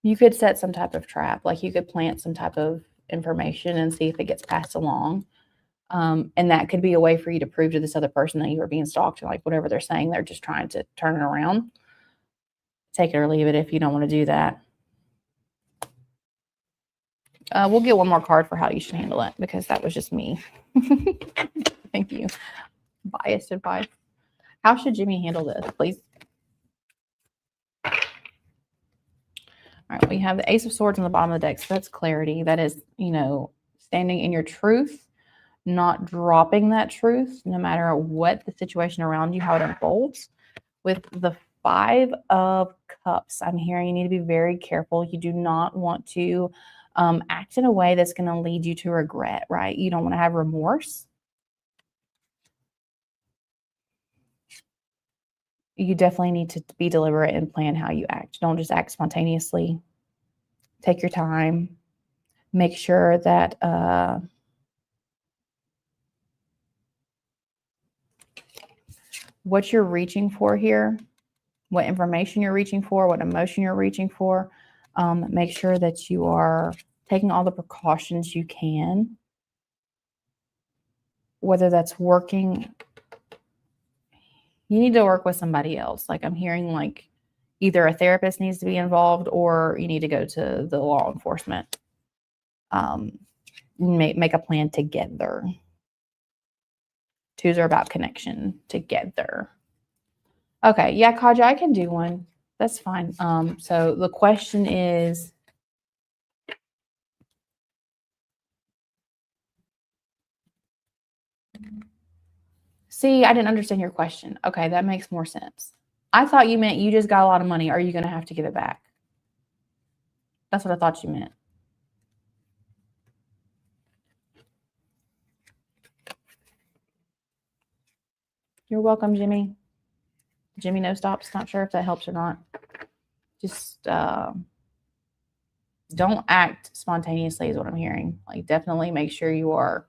You could set some type of trap, like you could plant some type of information and see if it gets passed along. And that could be a way for you to prove to this other person that you are being stalked, like whatever they're saying, they're just trying to turn it around. Take it or leave it if you don't want to do that. We'll get one more card for how you should handle it because that was just me. Thank you. Biased advice. How should Jimmy handle this, please? All right, we have the Ace of Swords on the bottom of the deck, so that's clarity. That is, standing in your truth, not dropping that truth, no matter what the situation around you, how it unfolds. With the Five of Cups, I'm hearing you need to be very careful. You do not want to act in a way that's going to lead you to regret, right? You don't want to have remorse. You definitely need to be deliberate and plan how you act. Don't just act spontaneously. Take your time. Make sure that what you're reaching for here, what information you're reaching for, what emotion you're reaching for, make sure that you are taking all the precautions you can, whether that's working. You need to work with somebody else. Like I'm hearing like either a therapist needs to be involved or you need to go to the law enforcement. Make a plan together. Twos are about connection together. Okay, yeah, Kaja, I can do one. That's fine. So the question is, see, I didn't understand your question. Okay, that makes more sense. I thought you meant you just got a lot of money. Are you going to have to give it back? That's what I thought you meant. You're welcome, Jimmy. Jimmy No Stops. Not sure if that helps or not. Just don't act spontaneously is what I'm hearing. Like, definitely make sure you are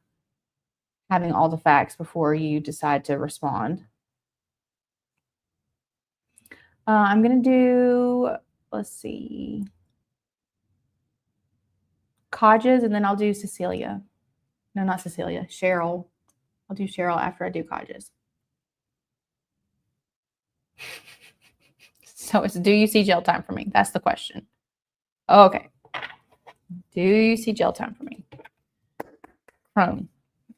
having all the facts before you decide to respond. I'm going to do, let's see, Kaja's, and then I'll do Cecilia. No, not Cecilia. Cheryl. I'll do Cheryl after I do Kaja's. So it's, do you see gel time for me? That's the question. Okay. Do you see gel time for me? Chrome.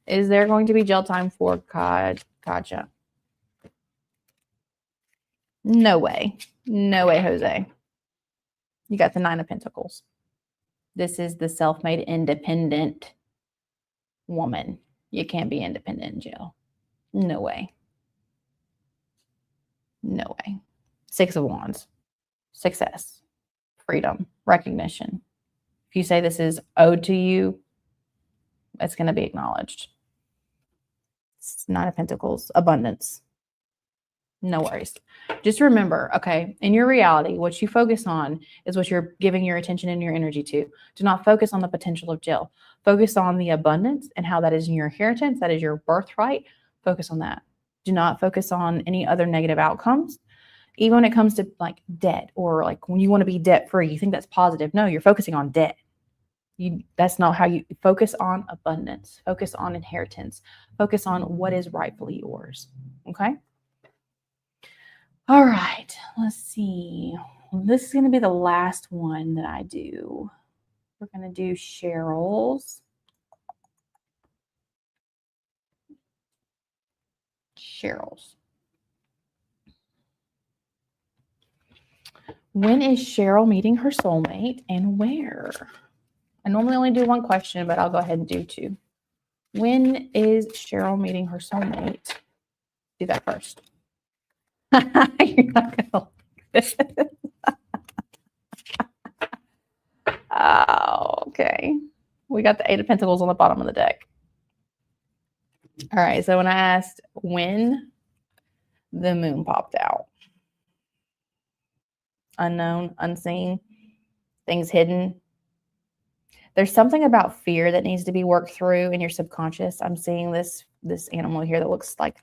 Is there going to be gel time for Kaja? No way. No way, Jose. You got the 9 of Pentacles. This is the self-made independent woman. You can't be independent in jail. No way. No way. 6 of Wands. Success. Freedom. Recognition. If you say this is owed to you, it's going to be acknowledged. It's 9 of Pentacles. Abundance. No worries. Just remember, okay, in your reality, what you focus on is what you're giving your attention and your energy to. Do not focus on the potential of jail. Focus on the abundance and how that is in your inheritance. That is your birthright. Focus on that. Do not focus on any other negative outcomes. Even when it comes to like debt, or like when you want to be debt free, you think that's positive. No, you're focusing on debt. That's not how you focus on abundance. Focus on inheritance. Focus on what is rightfully yours. Okay. All right, let's see. This is going to be the last one that I do. We're going to do Cheryl's. When is Cheryl meeting her soulmate and where? I normally only do one question, but I'll go ahead and do 2. When is Cheryl meeting her soulmate? Do that first. You're not going to like this. Oh, okay. We got the 8 of Pentacles on the bottom of the deck. All right, so when I asked when, the moon popped out. Unknown, unseen, things hidden. There's something about fear that needs to be worked through in your subconscious. I'm seeing this animal here that looks like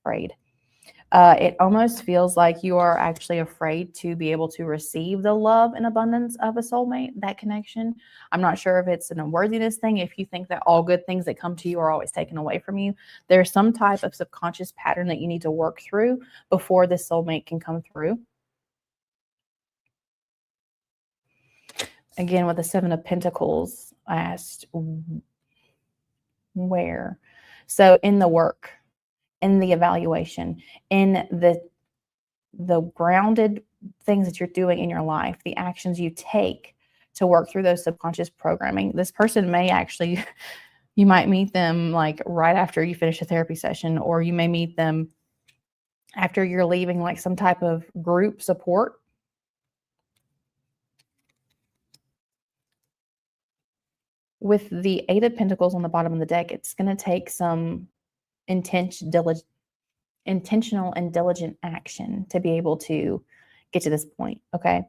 afraid. It almost feels like you are actually afraid to be able to receive the love and abundance of a soulmate, that connection. I'm not sure if it's an unworthiness thing, if you think that all good things that come to you are always taken away from you. There's some type of subconscious pattern that you need to work through before this soulmate can come through. Again, with the 7 of Pentacles, I asked where. So in the work, in the evaluation, in the grounded things that you're doing in your life, the actions you take to work through those subconscious programming. This person may actually, you might meet them like right after you finish a therapy session, or you may meet them after you're leaving like some type of group support. With the 8 of Pentacles on the bottom of the deck, it's going to take some intentional and diligent action to be able to get to this point. Okay.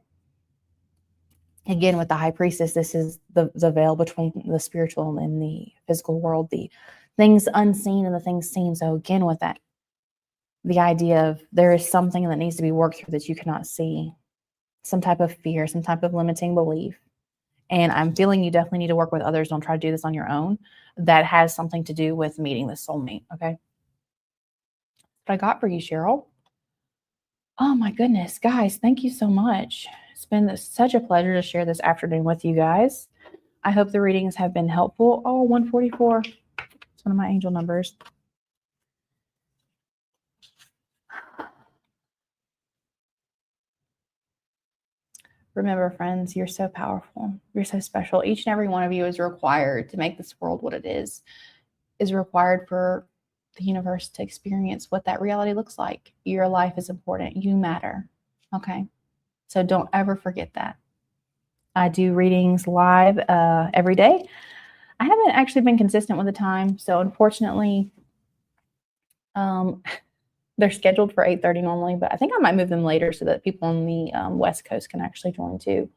Again, with the High Priestess, this is the veil between the spiritual and the physical world, the things unseen and the things seen. So again, with that, the idea of there is something that needs to be worked through that you cannot see, some type of fear, some type of limiting belief. And I'm feeling you definitely need to work with others. Don't try to do this on your own. That has something to do with meeting the soulmate. Okay. What I got for you, Cheryl. Oh my goodness, guys, thank you so much. It's been such a pleasure to share this afternoon with you guys. I hope the readings have been helpful. Oh, 144. It's one of my angel numbers. Remember, friends, you're so powerful. You're so special. Each and every one of you is required to make this world what it is required for the universe to experience what that reality looks like. Your life is important. You matter. Okay. So don't ever forget that. I do readings live every day. I haven't actually been consistent with the time. So unfortunately, They're scheduled for 8:30 normally, but I think I might move them later so that people on the West Coast can actually join too.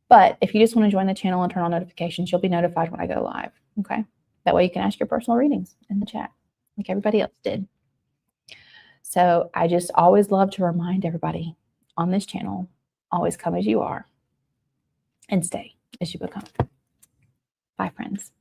But if you just want to join the channel and turn on notifications, you'll be notified when I go live. Okay. That way you can ask your personal readings in the chat like everybody else did. So I just always love to remind everybody on this channel, always come as you are and stay as you become. Bye, friends.